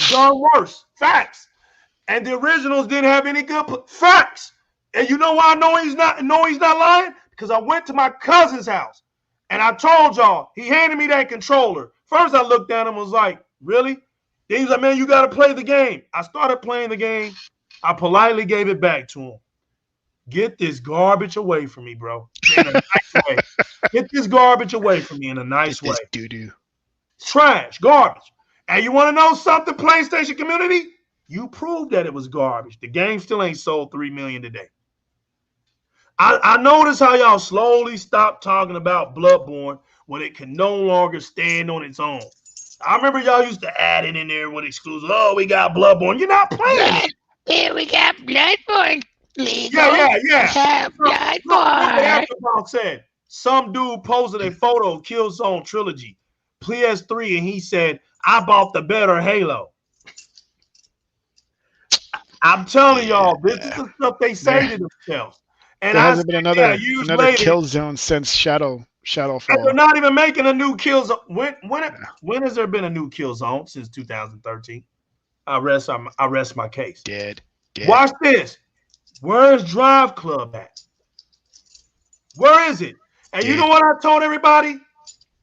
Speaker 1: Done worse. Facts. And the originals didn't have any good facts. And you know why I know he's not lying? Because I went to my cousin's house and I told y'all, he handed me that controller. First I looked at him and was like, really? Then he was like, man, you got to play the game. I started playing the game. I politely gave it back to him. Get this garbage away from me, bro. In a nice way. Get this garbage away from me in a nice way.
Speaker 2: Doo-doo.
Speaker 1: Trash, garbage. And you want to know something, PlayStation community? You proved that it was garbage. The game still ain't sold 3 million today. I notice how y'all slowly stop talking about Bloodborne when it can no longer stand on its own. I remember y'all used to add it in there with exclusive. Oh, we got Bloodborne. You're not playing it.
Speaker 3: Yeah, we got Bloodborne.
Speaker 1: Yeah.
Speaker 3: Bloodborne.
Speaker 1: What the said? Some dude posted a photo of Killzone Trilogy, PS3, and he said, I bought the better Halo. I'm telling y'all, this is the stuff they say to themselves. And
Speaker 2: there hasn't been another Killzone since Shadowfall.
Speaker 1: And they're not even making a new Killzone. When has there been a new Killzone since 2013? I rest my case.
Speaker 2: Dead.
Speaker 1: Watch this. Where's Drive Club at? Where is it? And you know what I told everybody?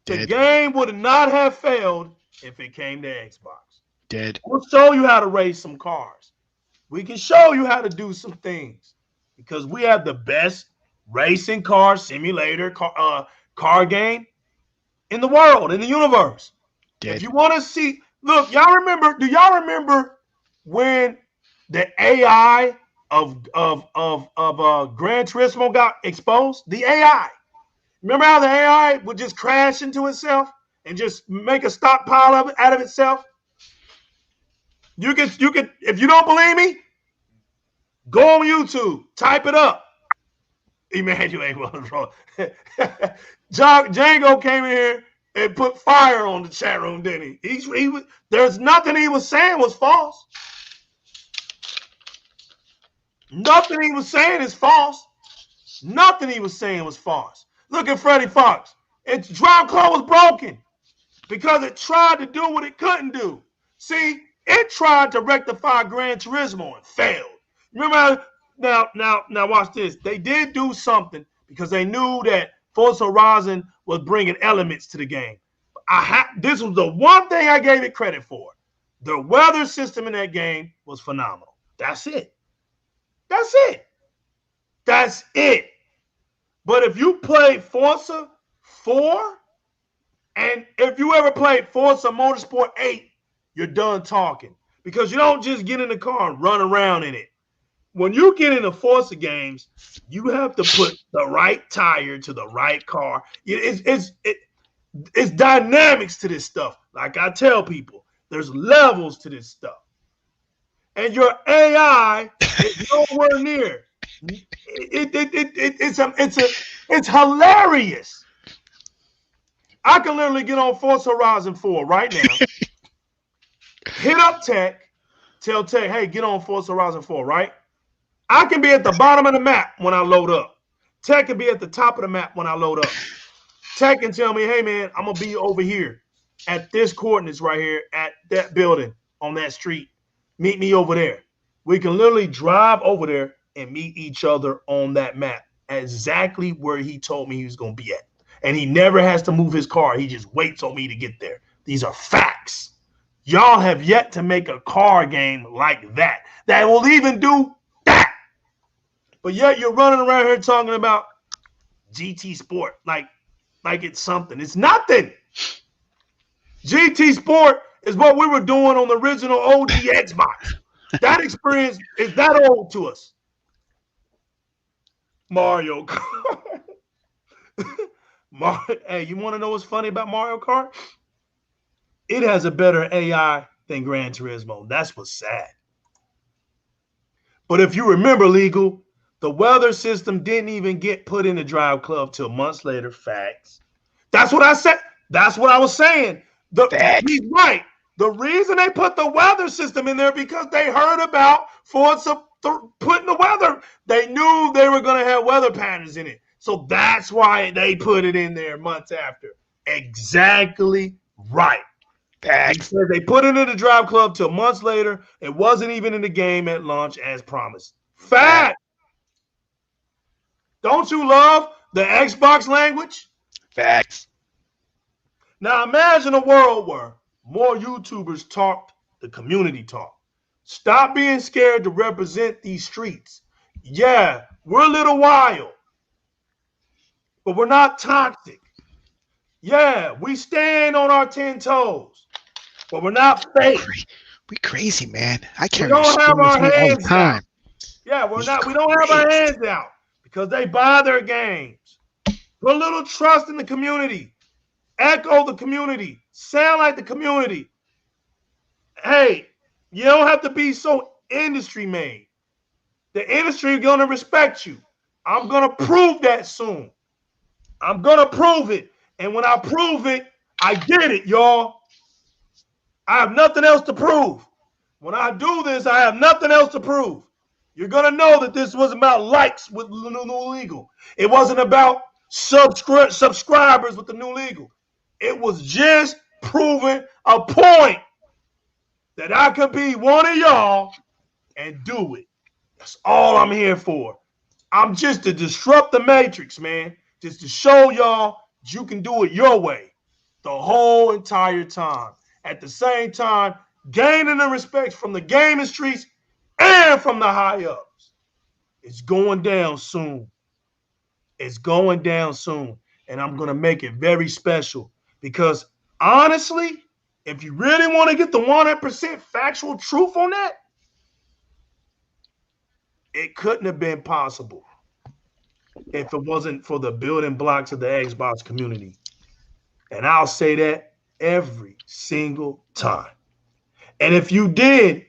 Speaker 1: The game would not have failed if it came to Xbox. We'll show you how to race some cars. We can show you how to do some things because we have the best racing car simulator car game in the world, in the universe. If you want to see, look, do y'all remember when the AI of Gran Turismo got exposed? The AI. Remember how the AI would just crash into itself and just make a stockpile of it out of itself? You can, if you don't believe me, go on YouTube, type it up. Emmanuel was wrong. Django came in here and put fire on the chat room, didn't he? There's nothing he was saying was false. Nothing he was saying is false. Nothing he was saying was false. Look at Freddie Fox. Its Drive Club was broken because it tried to do what it couldn't do. See, it tried to rectify Gran Turismo and failed. Remember how, now watch this. They did do something because they knew that Forza Horizon was bringing elements to the game. This was the one thing I gave it credit for. The weather system in that game was phenomenal. That's it. That's it. That's it. But if you play Forza 4, and if you ever played Forza Motorsport 8, you're done talking. Because you don't just get in the car and run around in it. When you get into Forza games, you have to put the right tire to the right car. It's dynamics to this stuff. Like I tell people, there's levels to this stuff. And your AI is nowhere near. It's hilarious. I can literally get on Forza Horizon 4 right now. Hit up Tech, tell Tech, hey, get on Forza Horizon 4, right? I can be at the bottom of the map when I load up. Tech can be at the top of the map when I load up. Tech can tell me, hey, man, I'm going to be over here at this coordinates right here at that building on that street. Meet me over there. We can literally drive over there and meet each other on that map exactly where he told me he was going to be at. And he never has to move his car. He just waits on me to get there. These are facts. Y'all have yet to make a car game like that will even do that. But yet you're running around here talking about GT Sport like it's something. It's nothing. GT Sport is what we were doing on the original OG Xbox. That experience is that old to us. Mario Kart. Hey, you want to know what's funny about Mario Kart? It has a better AI than Gran Turismo. That's what's sad. But if you remember, legal, the weather system didn't even get put in the Drive Club till months later. Facts. That's what I said. That's what I was saying.
Speaker 2: Facts.
Speaker 1: He's right. The reason they put the weather system in there because they heard about putting the weather. They knew they were going to have weather patterns in it. So that's why they put it in there months after. Exactly right.
Speaker 2: Facts.
Speaker 1: They put it in the Drive Club till months later. It wasn't even in the game at launch as promised. Fact. Don't you love the Xbox language?
Speaker 2: Facts.
Speaker 1: Now imagine a world where more YouTubers talked the community talk. Stop being scared to represent these streets. Yeah, we're a little wild, but we're not toxic. Yeah, we stand on our 10 toes, but we're not fake.
Speaker 2: We crazy, man. I
Speaker 1: We
Speaker 2: carry
Speaker 1: don't have
Speaker 2: with
Speaker 1: our
Speaker 2: me all the
Speaker 1: hands
Speaker 2: time.
Speaker 1: out. Yeah, we don't have our hands out because they buy their games. Put a little trust in the community. Echo the community. Sound like the community. Hey, you don't have to be so industry made. The industry is going to respect you. I'm going to prove that soon. I'm going to prove it. And when I prove it, I get it, y'all. I have nothing else to prove. When I do this, I have nothing else to prove. You're going to know that this wasn't about likes with the new legal. It wasn't about subscribers with the new legal. It was just proving a point that I could be one of y'all and do it. That's all I'm here for. I'm just to disrupt the matrix, man. Just to show y'all you can do it your way the whole entire time. At the same time, gaining the respect from the gaming streets and from the high ups. It's going down soon. It's going down soon. And I'm going to make it very special because honestly, if you really want to get the 100% factual truth on that, it couldn't have been possible if it wasn't for the building blocks of the Xbox community. And I'll say that every single time. And if you did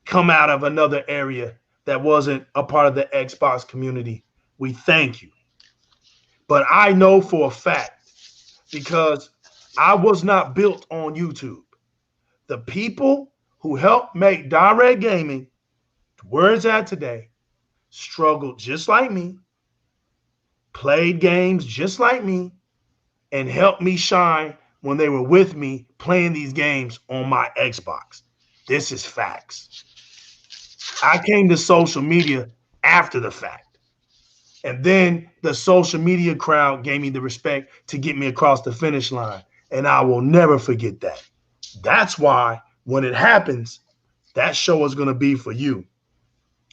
Speaker 1: come out of another area that wasn't a part of the Xbox community, we thank you. But I know for a fact, because I was not built on YouTube. The people who helped make Di-RRec Gaming where it's at today struggled just like me, played games just like me, and helped me shine when they were with me playing these games on my Xbox. This is facts. I came to social media after the fact. And then the social media crowd gave me the respect to get me across the finish line. And I will never forget that. That's why when it happens, that show is going to be for you.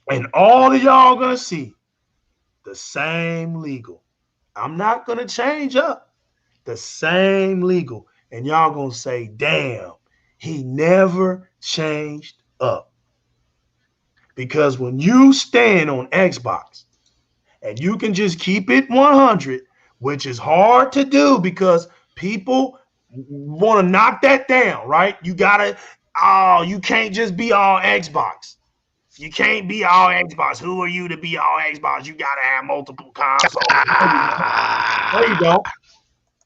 Speaker 1: And all of y'all are going to see the same legal. I'm not going to change up. The same legal. And y'all going to say, damn, he never changed up. Because when you stand on Xbox and you can just keep it 100, which is hard to do because people want to knock that down, right? You can't just be all Xbox. You can't be all Xbox. Who are you to be all Xbox? You got to have multiple consoles. No, you don't.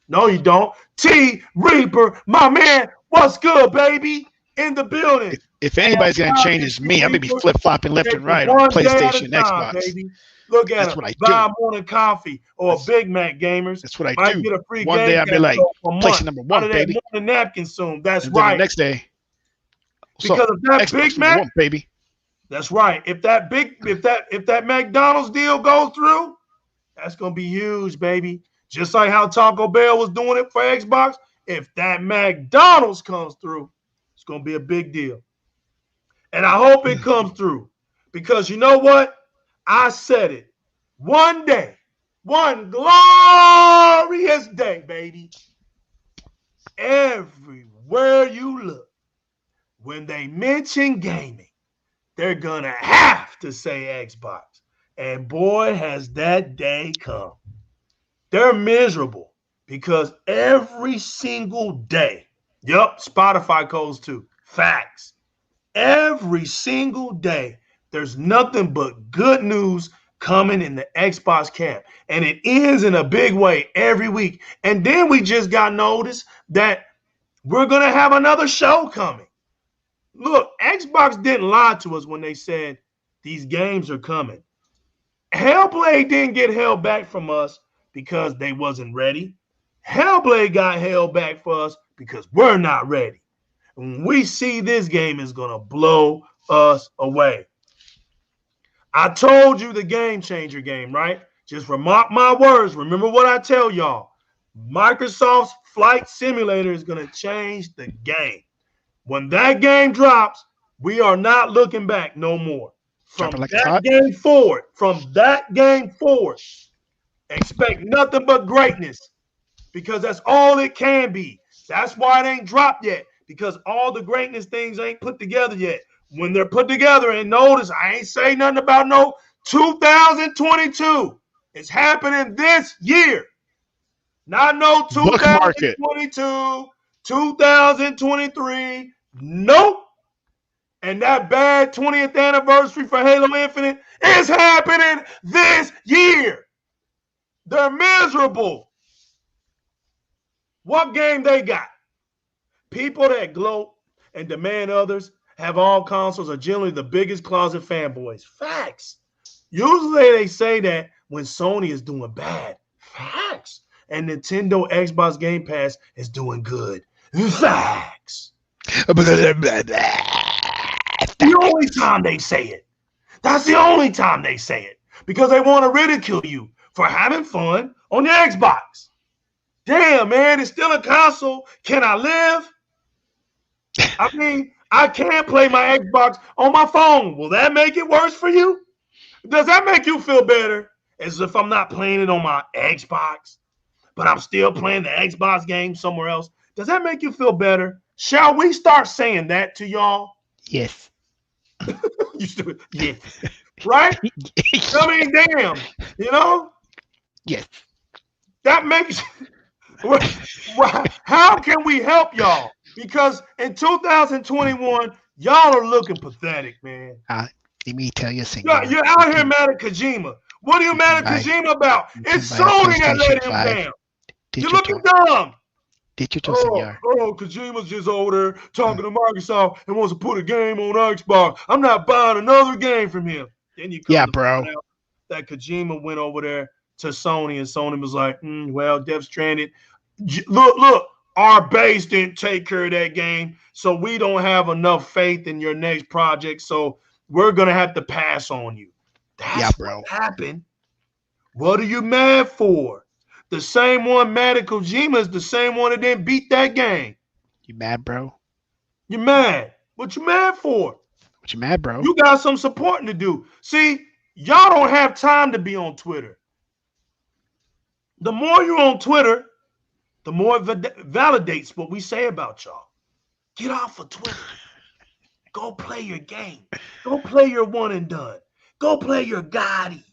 Speaker 1: No, you don't. T Reaper, my man, what's good, baby? In the building.
Speaker 2: If anybody's going to change, it's me. I'm going to be flip-flopping left and right on PlayStation, Xbox.
Speaker 1: Baby. Look at
Speaker 2: That's
Speaker 1: it.
Speaker 2: what I
Speaker 1: Buy
Speaker 2: do.
Speaker 1: morning coffee or a Big Mac, gamers.
Speaker 2: That's what I
Speaker 1: Might
Speaker 2: do.
Speaker 1: get a free
Speaker 2: One day I'll be like, PlayStation number one, baby.
Speaker 1: Morning napkin soon. That's
Speaker 2: and then
Speaker 1: right.
Speaker 2: the next day,
Speaker 1: because if that
Speaker 2: Xbox
Speaker 1: Big Mac,
Speaker 2: one, baby.
Speaker 1: That's right. If that McDonald's deal goes through, that's gonna be huge, baby. Just like how Taco Bell was doing it for Xbox. If that McDonald's comes through, it's gonna be a big deal. And I hope it comes through. Because you know what? I said it. One day, one glorious day, baby. Everywhere you look, when they mention gaming, they're going to have to say Xbox. And boy, has that day come. They're miserable because every single day, Spotify codes too, facts. Every single day, there's nothing but good news coming in the Xbox camp. And it ends in a big way every week. And then we just got notice that we're going to have another show coming. Look, Xbox didn't lie to us when they said these games are coming. Hellblade didn't get held back from us because they wasn't ready. Hellblade got held back for us because we're not ready. When we see this game is going to blow us away. I told you the game changer game, right? Just mark my words. Remember what I tell y'all. Microsoft's Flight Simulator is going to change the game. When that game drops, we are not looking back no more. From that game forward, expect nothing but greatness because that's all it can be. That's why it ain't dropped yet because all the greatness things ain't put together yet. When they're put together, and notice I ain't say nothing about no 2022. It's happening this year. Not no 2022, 2023. Nope. And that bad 20th anniversary for Halo Infinite is happening this year. They're miserable. What game they got? People that gloat and demand others have all consoles are generally the biggest closet fanboys. Facts. Usually they say that when Sony is doing bad. Facts. And Nintendo Xbox Game Pass is doing good. Facts. The only time they say it. That's the only time they say it. Because they want to ridicule you for having fun on your Xbox. Damn, man, it's still a console. Can I live? I mean, I can't play my Xbox on my phone. Will that make it worse for you? Does that make you feel better? As if I'm not playing it on my Xbox, but I'm still playing the Xbox game somewhere else. Does that make you feel better? Shall we start saying that to y'all?
Speaker 2: Yes.
Speaker 1: Yeah. Right? I mean, damn. You know?
Speaker 2: Yes.
Speaker 1: That makes... How can we help y'all? Because in 2021, y'all are looking pathetic, man.
Speaker 2: Let me tell you, senor.
Speaker 1: You're out here mad at Kojima. What are you mad at Kojima about? It's Sony that let him down. You're looking dumb. Kojima's just over there talking to Microsoft and wants to put a game on Xbox. I'm not buying another game from him. Then you come
Speaker 2: bro.
Speaker 1: That Kojima went over there to Sony and Sony was like, well, Death Stranded. Look, our base didn't take care of that game, so we don't have enough faith in your next project, so we're going to have to pass on you. That's what happened. What are you mad for? The same one mad at Kojima is the same one that didn't beat that game.
Speaker 2: You mad, bro?
Speaker 1: You mad. What you mad for?
Speaker 2: What you mad, bro?
Speaker 1: You got some supporting to do. See, y'all don't have time to be on Twitter. The more you're on Twitter, the more it validates what we say about y'all. Get off of Twitter. Go play your game. Go play your one and done. Go play your Gotti.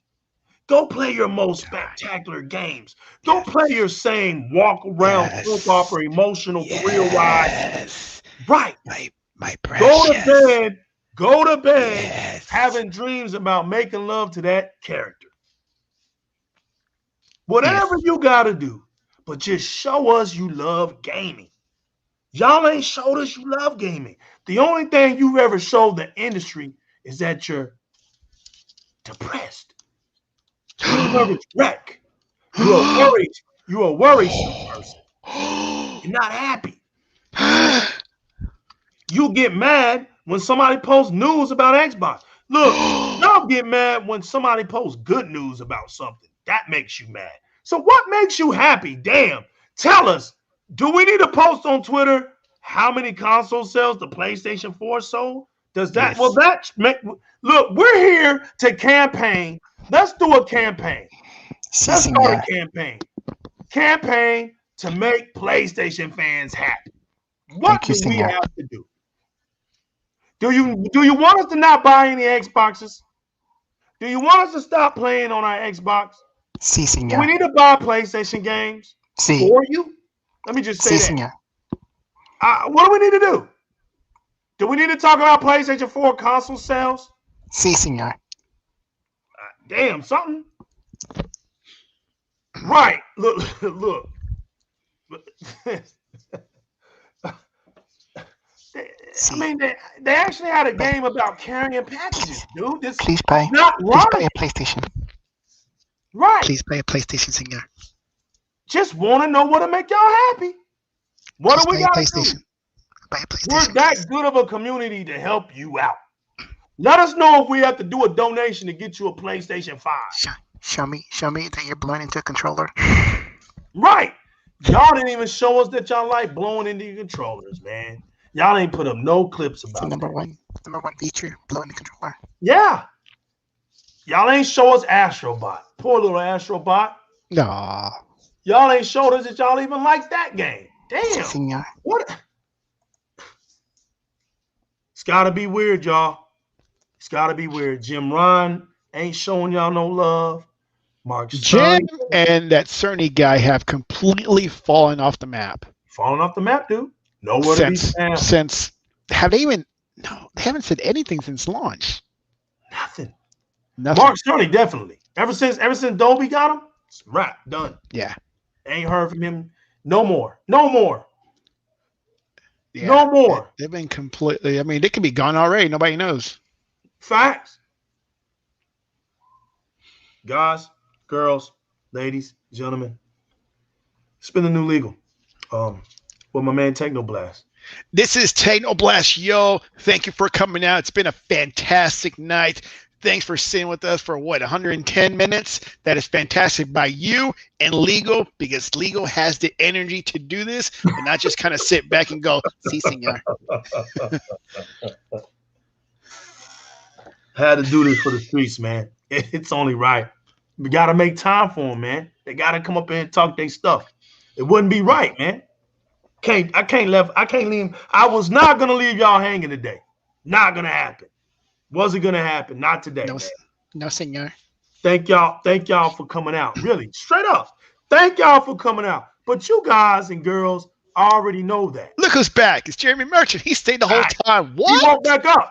Speaker 1: Go play your most spectacular games. Go play your same walk around, flip off, or emotional career ride. Right.
Speaker 2: My precious.
Speaker 1: Go to bed having dreams about making love to that character. Whatever you got to do, but just show us you love gaming. Y'all ain't showed us you love gaming. The only thing you've ever showed the industry is that you're depressed. You're nervous wreck. You're a worrisome person. You're not happy. You get mad when somebody posts news about Xbox. Look, y'all get mad when somebody posts good news about something. That makes you mad. So what makes you happy? Damn. Tell us. Do we need to post on Twitter how many console sales the PlayStation 4 sold? Does that? Yes. Well, that make. Look, we're here to campaign. Let's do a campaign. Let's start a campaign. Campaign to make PlayStation fans happy. What do we have to do? Do you want us to not buy any Xboxes? Do you want us to stop playing on our Xbox? Do we need to buy PlayStation games for you? Let me just say that. What do we need to do? Do we need to talk about PlayStation 4 console sales?
Speaker 2: Si, senor.
Speaker 1: Damn, something. Right. Look, look. I mean, they actually had a game about carrying packages, dude. This
Speaker 2: Please buy.
Speaker 1: not
Speaker 2: Please buy
Speaker 1: right.
Speaker 2: a PlayStation.
Speaker 1: Right.
Speaker 2: Please buy a PlayStation, senor.
Speaker 1: Just want to know what to make y'all happy. What do we got to do?
Speaker 2: Buy a PlayStation.
Speaker 1: We're that good of a community to help you out. Let us know if we have to do a donation to get you a PlayStation 5.
Speaker 2: Show me that you're blowing into a controller.
Speaker 1: Right. Y'all didn't even show us that y'all like blowing into your controllers, man. Y'all ain't put up no clips about it.
Speaker 2: Number one feature, blowing the controller.
Speaker 1: Yeah. Y'all ain't show us Astrobot. Poor little Astrobot.
Speaker 2: No.
Speaker 1: Y'all ain't showed us that y'all even like that game. Damn.
Speaker 2: Senor.
Speaker 1: What? It's got to be weird, y'all. It's got to be weird. Jim Ron ain't showing y'all no love. Mark
Speaker 2: Jim and that Sony guy have completely fallen off the map.
Speaker 1: Falling off the map, dude. Nowhere to be found.
Speaker 2: Since have they even? No, they haven't said anything since launch.
Speaker 1: Nothing. Mark Sony definitely. Ever since Dolby got him, it's wrap, done.
Speaker 2: Yeah.
Speaker 1: Ain't heard from him. No more. No more.
Speaker 2: Yeah,
Speaker 1: no more.
Speaker 2: They've been completely. I mean, they could be gone already. Nobody knows.
Speaker 1: Facts. Guys, girls, ladies, gentlemen, it's been the new legal. With my man Teknoblast.
Speaker 2: This is Teknoblast, yo. Thank you for coming out. It's been a fantastic night. Thanks for sitting with us for 110 minutes. That is fantastic by you and Legal, because Legal has the energy to do this and not just kind of sit back and go, "Si, senor."
Speaker 1: Had to do this for the streets, man. It's only right. We got to make time for them, man. They got to come up here and talk their stuff. It wouldn't be right, man. I can't leave. I was not going to leave y'all hanging today. Not going to happen. Wasn't going to happen. Not today, man.
Speaker 2: No, senor.
Speaker 1: Thank y'all for coming out. Really, straight up. Thank y'all for coming out. But you guys and girls already know that.
Speaker 2: Look who's back. It's Jeremy Merchant. He stayed the whole time. What?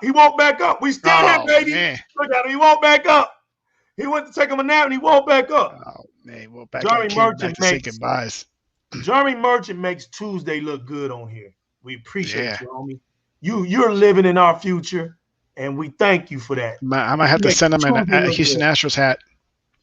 Speaker 1: He won't back up. We still here, baby. Man. Look at him. He won't back up. He went to take him a nap and he won't back up.
Speaker 2: Oh, man. Well, back
Speaker 1: Jeremy Merchant
Speaker 2: say goodbyes.
Speaker 1: Jeremy Merchant makes Tuesday look good on here. We appreciate you, homie. You're living in our future, and we thank you for that.
Speaker 2: I might have to send him a Houston Astros hat.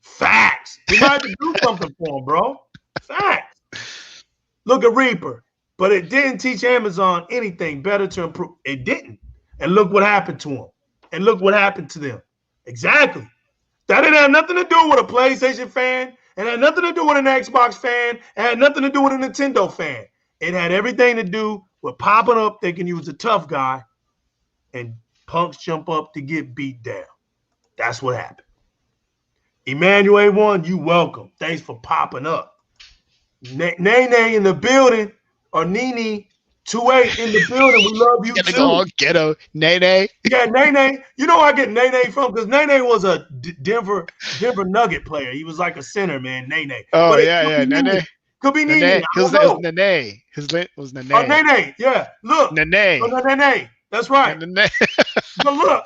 Speaker 1: Facts. You might have to do something for him, bro. Facts. Look at Reaper. But it didn't teach Amazon anything better to improve. It didn't. And look what happened to him. And look what happened to them. Exactly. That didn't have nothing to do with a PlayStation fan. It had nothing to do with an Xbox fan. It had nothing to do with a Nintendo fan. It had everything to do with popping up thinking you was a tough guy and punks jump up to get beat down. That's what happened. Emmanuel A1, you welcome. Thanks for popping up. Nene in the building, or Nene 28 in the building. We love you too.
Speaker 2: Go ghetto. Nene.
Speaker 1: Yeah, Nene. You know where I get Nene from? Because Nene was a Denver Nugget player. He was like a center, man. Nene.
Speaker 2: Oh, yeah. Nene.
Speaker 1: Could be Nene.
Speaker 2: Nene. His Nene. His lit was Nene.
Speaker 1: Oh, Nene. Yeah. Look.
Speaker 2: Nene.
Speaker 1: Oh, Nene. That's right.
Speaker 2: Nene.
Speaker 1: But look.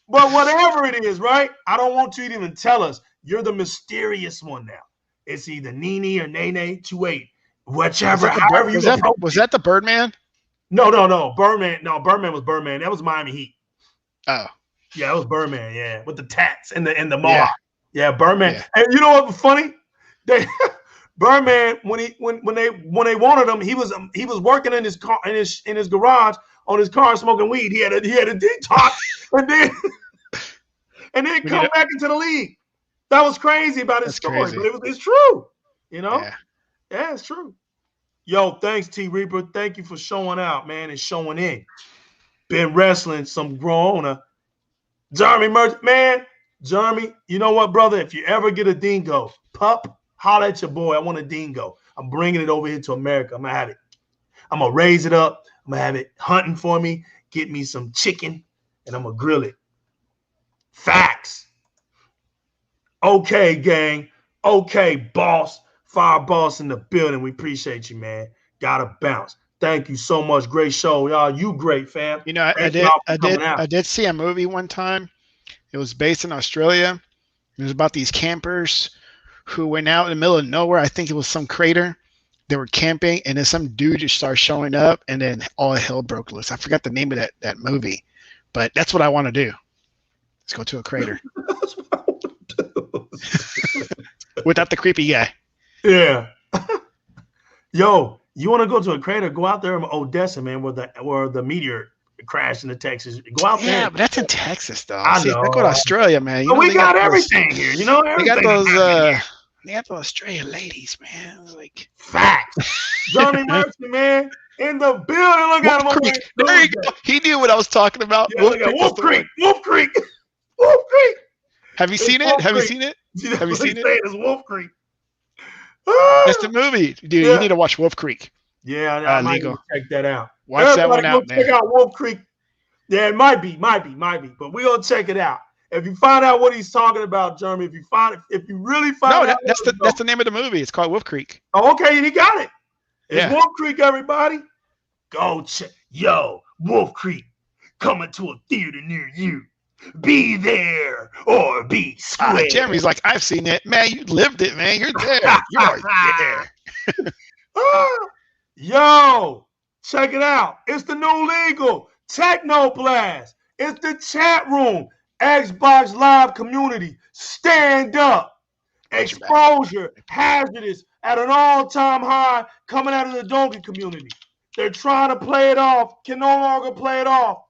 Speaker 1: But whatever it is, right? I don't want you to even tell us. You're the mysterious one now. It's either Nene or Nene 28. Whichever.
Speaker 2: Was that the Birdman?
Speaker 1: No. Birdman. No, Birdman was Birdman. That was Miami Heat.
Speaker 2: Oh.
Speaker 1: Yeah, it was Birdman, yeah. With the tats and the mohawk. Yeah, Birdman. Yeah. And you know what was funny? Birdman, when they wanted him, he was working in his car in his garage on his car smoking weed. He had a detox and then come back into the league. That was crazy about his story, crazy. But it's true. You know? Yeah, it's true. Yo, thanks, T Reaper. Thank you for showing out, man, and showing in. Been wrestling some grown. Jeremy Merchant, man. Jeremy, you know what, brother? If you ever get a dingo, pup, holler at your boy. I want a dingo. I'm bringing it over here to America. I'm going to have it. I'm going to raise it up. I'm going to have it hunting for me. Get me some chicken, and I'm going to grill it. Facts. Okay, gang. Okay, boss. Fire boss in the building. We appreciate you, man. Gotta bounce. Thank you so much. Great show, y'all. You great, fam.
Speaker 2: You know, I did see a movie one time It was based in Australia. It was about these campers who went out in the middle of nowhere. I think it was some crater. They were camping, and then some dude just started showing up, and then all hell broke loose. I forgot the name of that movie, but that's what I want to do. Let's go to a crater.
Speaker 1: That's what I want to do.
Speaker 2: Without the creepy guy.
Speaker 1: Yeah. Yo, you want to go to a crater? Go out there in Odessa, man, where the meteor crashed into Texas. Go out there.
Speaker 2: Yeah, but that's in Texas, though.
Speaker 1: I
Speaker 2: See,
Speaker 1: know.
Speaker 2: I go to Australia, man. You
Speaker 1: But
Speaker 2: know,
Speaker 1: we
Speaker 2: they
Speaker 1: got
Speaker 2: those-
Speaker 1: everything here. You know,
Speaker 2: They
Speaker 1: everything.
Speaker 2: got those. They got those Australian ladies, man. Like
Speaker 1: facts. Johnny Merchant, man, in the building. Look at him.
Speaker 2: Wolf
Speaker 1: over
Speaker 2: Creek.
Speaker 1: there.
Speaker 2: There you go. He knew what I was talking about.
Speaker 1: Yeah, look at Wolf
Speaker 2: was the
Speaker 1: Creek.
Speaker 2: one.
Speaker 1: Wolf Creek. Wolf Creek.
Speaker 2: Have you
Speaker 1: It's
Speaker 2: seen it?
Speaker 1: Wolf
Speaker 2: Have you
Speaker 1: Creek.
Speaker 2: seen it?
Speaker 1: That's
Speaker 2: Have you
Speaker 1: what he's
Speaker 2: seen it?
Speaker 1: saying, it's Wolf Creek.
Speaker 2: That's the movie, dude.
Speaker 1: Yeah.
Speaker 2: You need to watch Wolf Creek.
Speaker 1: Yeah, I might
Speaker 2: legal.
Speaker 1: go check that out.
Speaker 2: Watch that one
Speaker 1: Everybody
Speaker 2: out,
Speaker 1: go check
Speaker 2: man.
Speaker 1: out Wolf Creek. Yeah, it might be, but we're gonna check it out. If you find out what he's talking about, Jeremy, if you really find
Speaker 2: No,
Speaker 1: out,
Speaker 2: that's the name of the movie. It's called Wolf Creek.
Speaker 1: Oh, okay, and he got it. It's
Speaker 2: Yeah.
Speaker 1: Wolf Creek, everybody. Go check. Yo, Wolf Creek coming to a theater near you. Be there or be square.
Speaker 2: Jeremy's like, I've seen it, man. You lived it, man. You're there. You are there.
Speaker 1: Yo, check it out. It's the new legal Teknoblast. It's the chat room. Xbox Live community. Stand up. Exposure, hazardous at an all-time high coming out of the donkey community. They're trying to play it off, can no longer play it off.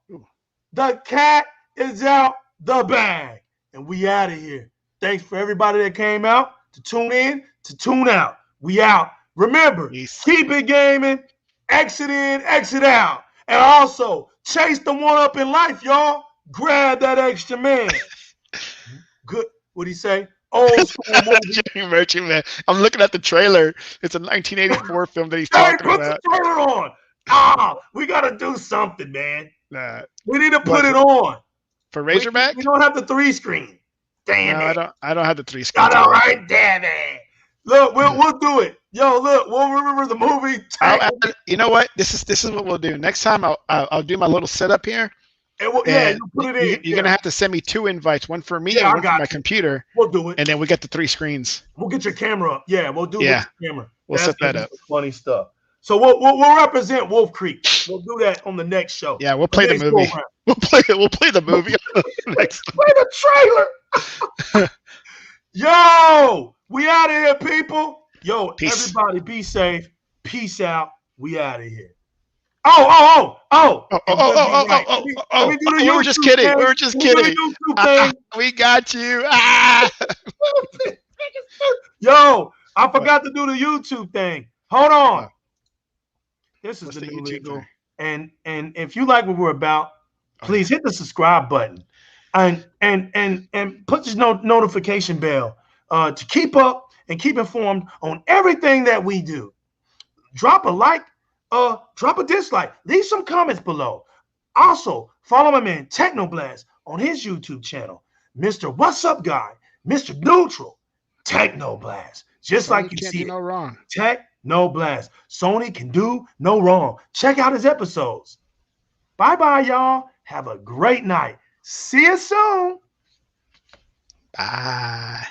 Speaker 1: The cat is out the bag. And we out of here. Thanks for everybody that came out to tune in, to tune out. We out. Remember,
Speaker 2: Peace.
Speaker 1: keep it gaming, exit in, exit out. And also, chase the one up in life, y'all. Grab that extra man. Good. What'd he say? Old school movie.
Speaker 2: Jeremy Merchant, man. I'm looking at the trailer. It's a 1984 film that he's
Speaker 1: Hey,
Speaker 2: talking
Speaker 1: put
Speaker 2: about.
Speaker 1: the trailer on. We got to do something, man.
Speaker 2: Nah.
Speaker 1: We need to put
Speaker 2: What,
Speaker 1: it on.
Speaker 2: For Razorback?
Speaker 1: We don't have the 3-screen. Damn
Speaker 2: No,
Speaker 1: it.
Speaker 2: I don't have the 3 screens.
Speaker 1: Got all right, damn it. Look, we'll do it. Yo, look, we'll remember the movie.
Speaker 2: You know what? This is what we'll do. Next time I'll do my little setup here.
Speaker 1: Yeah, you put it in.
Speaker 2: You're gonna have to send me 2 invites, one for me
Speaker 1: Yeah,
Speaker 2: and
Speaker 1: I
Speaker 2: one for
Speaker 1: got
Speaker 2: my
Speaker 1: you.
Speaker 2: computer,
Speaker 1: We'll do it.
Speaker 2: and then we get the 3 screens.
Speaker 1: We'll get your camera up. Yeah, we'll do it
Speaker 2: Yeah.
Speaker 1: with your camera.
Speaker 2: We'll set that up.
Speaker 1: Funny stuff. So we'll represent Wolf Creek. We'll do that on the next show.
Speaker 2: Yeah, we'll play the
Speaker 1: next
Speaker 2: movie.
Speaker 1: program.
Speaker 2: We'll play the movie. Next.
Speaker 1: Play the trailer. Yo, we out of here, people. Yo,
Speaker 2: Peace.
Speaker 1: everybody be safe. Peace out. We out of here. Oh. Let me do the
Speaker 2: We were
Speaker 1: YouTube
Speaker 2: just kidding.
Speaker 1: thing.
Speaker 2: We were just
Speaker 1: Let me do
Speaker 2: kidding.
Speaker 1: the YouTube thing.
Speaker 2: We got you.
Speaker 1: Yo, I forgot to do the YouTube thing. Hold on. This is
Speaker 2: What's
Speaker 1: the
Speaker 2: the
Speaker 1: new
Speaker 2: YouTube
Speaker 1: legal.
Speaker 2: thing?
Speaker 1: And if you like what we're about, please hit the subscribe button and put this notification bell to keep up and keep informed on everything that we do. Drop a like, drop a dislike, leave some comments below. Also, follow my man Teknoblast on his YouTube channel, Mr. What's Up Guy, Mr. Neutral, Teknoblast. Just like you
Speaker 2: can't
Speaker 1: see
Speaker 2: do
Speaker 1: it.
Speaker 2: no wrong.
Speaker 1: Teknoblast. Sony can do no wrong. Check out his episodes. Bye-bye, y'all. Have a great night. See you soon.
Speaker 2: Bye.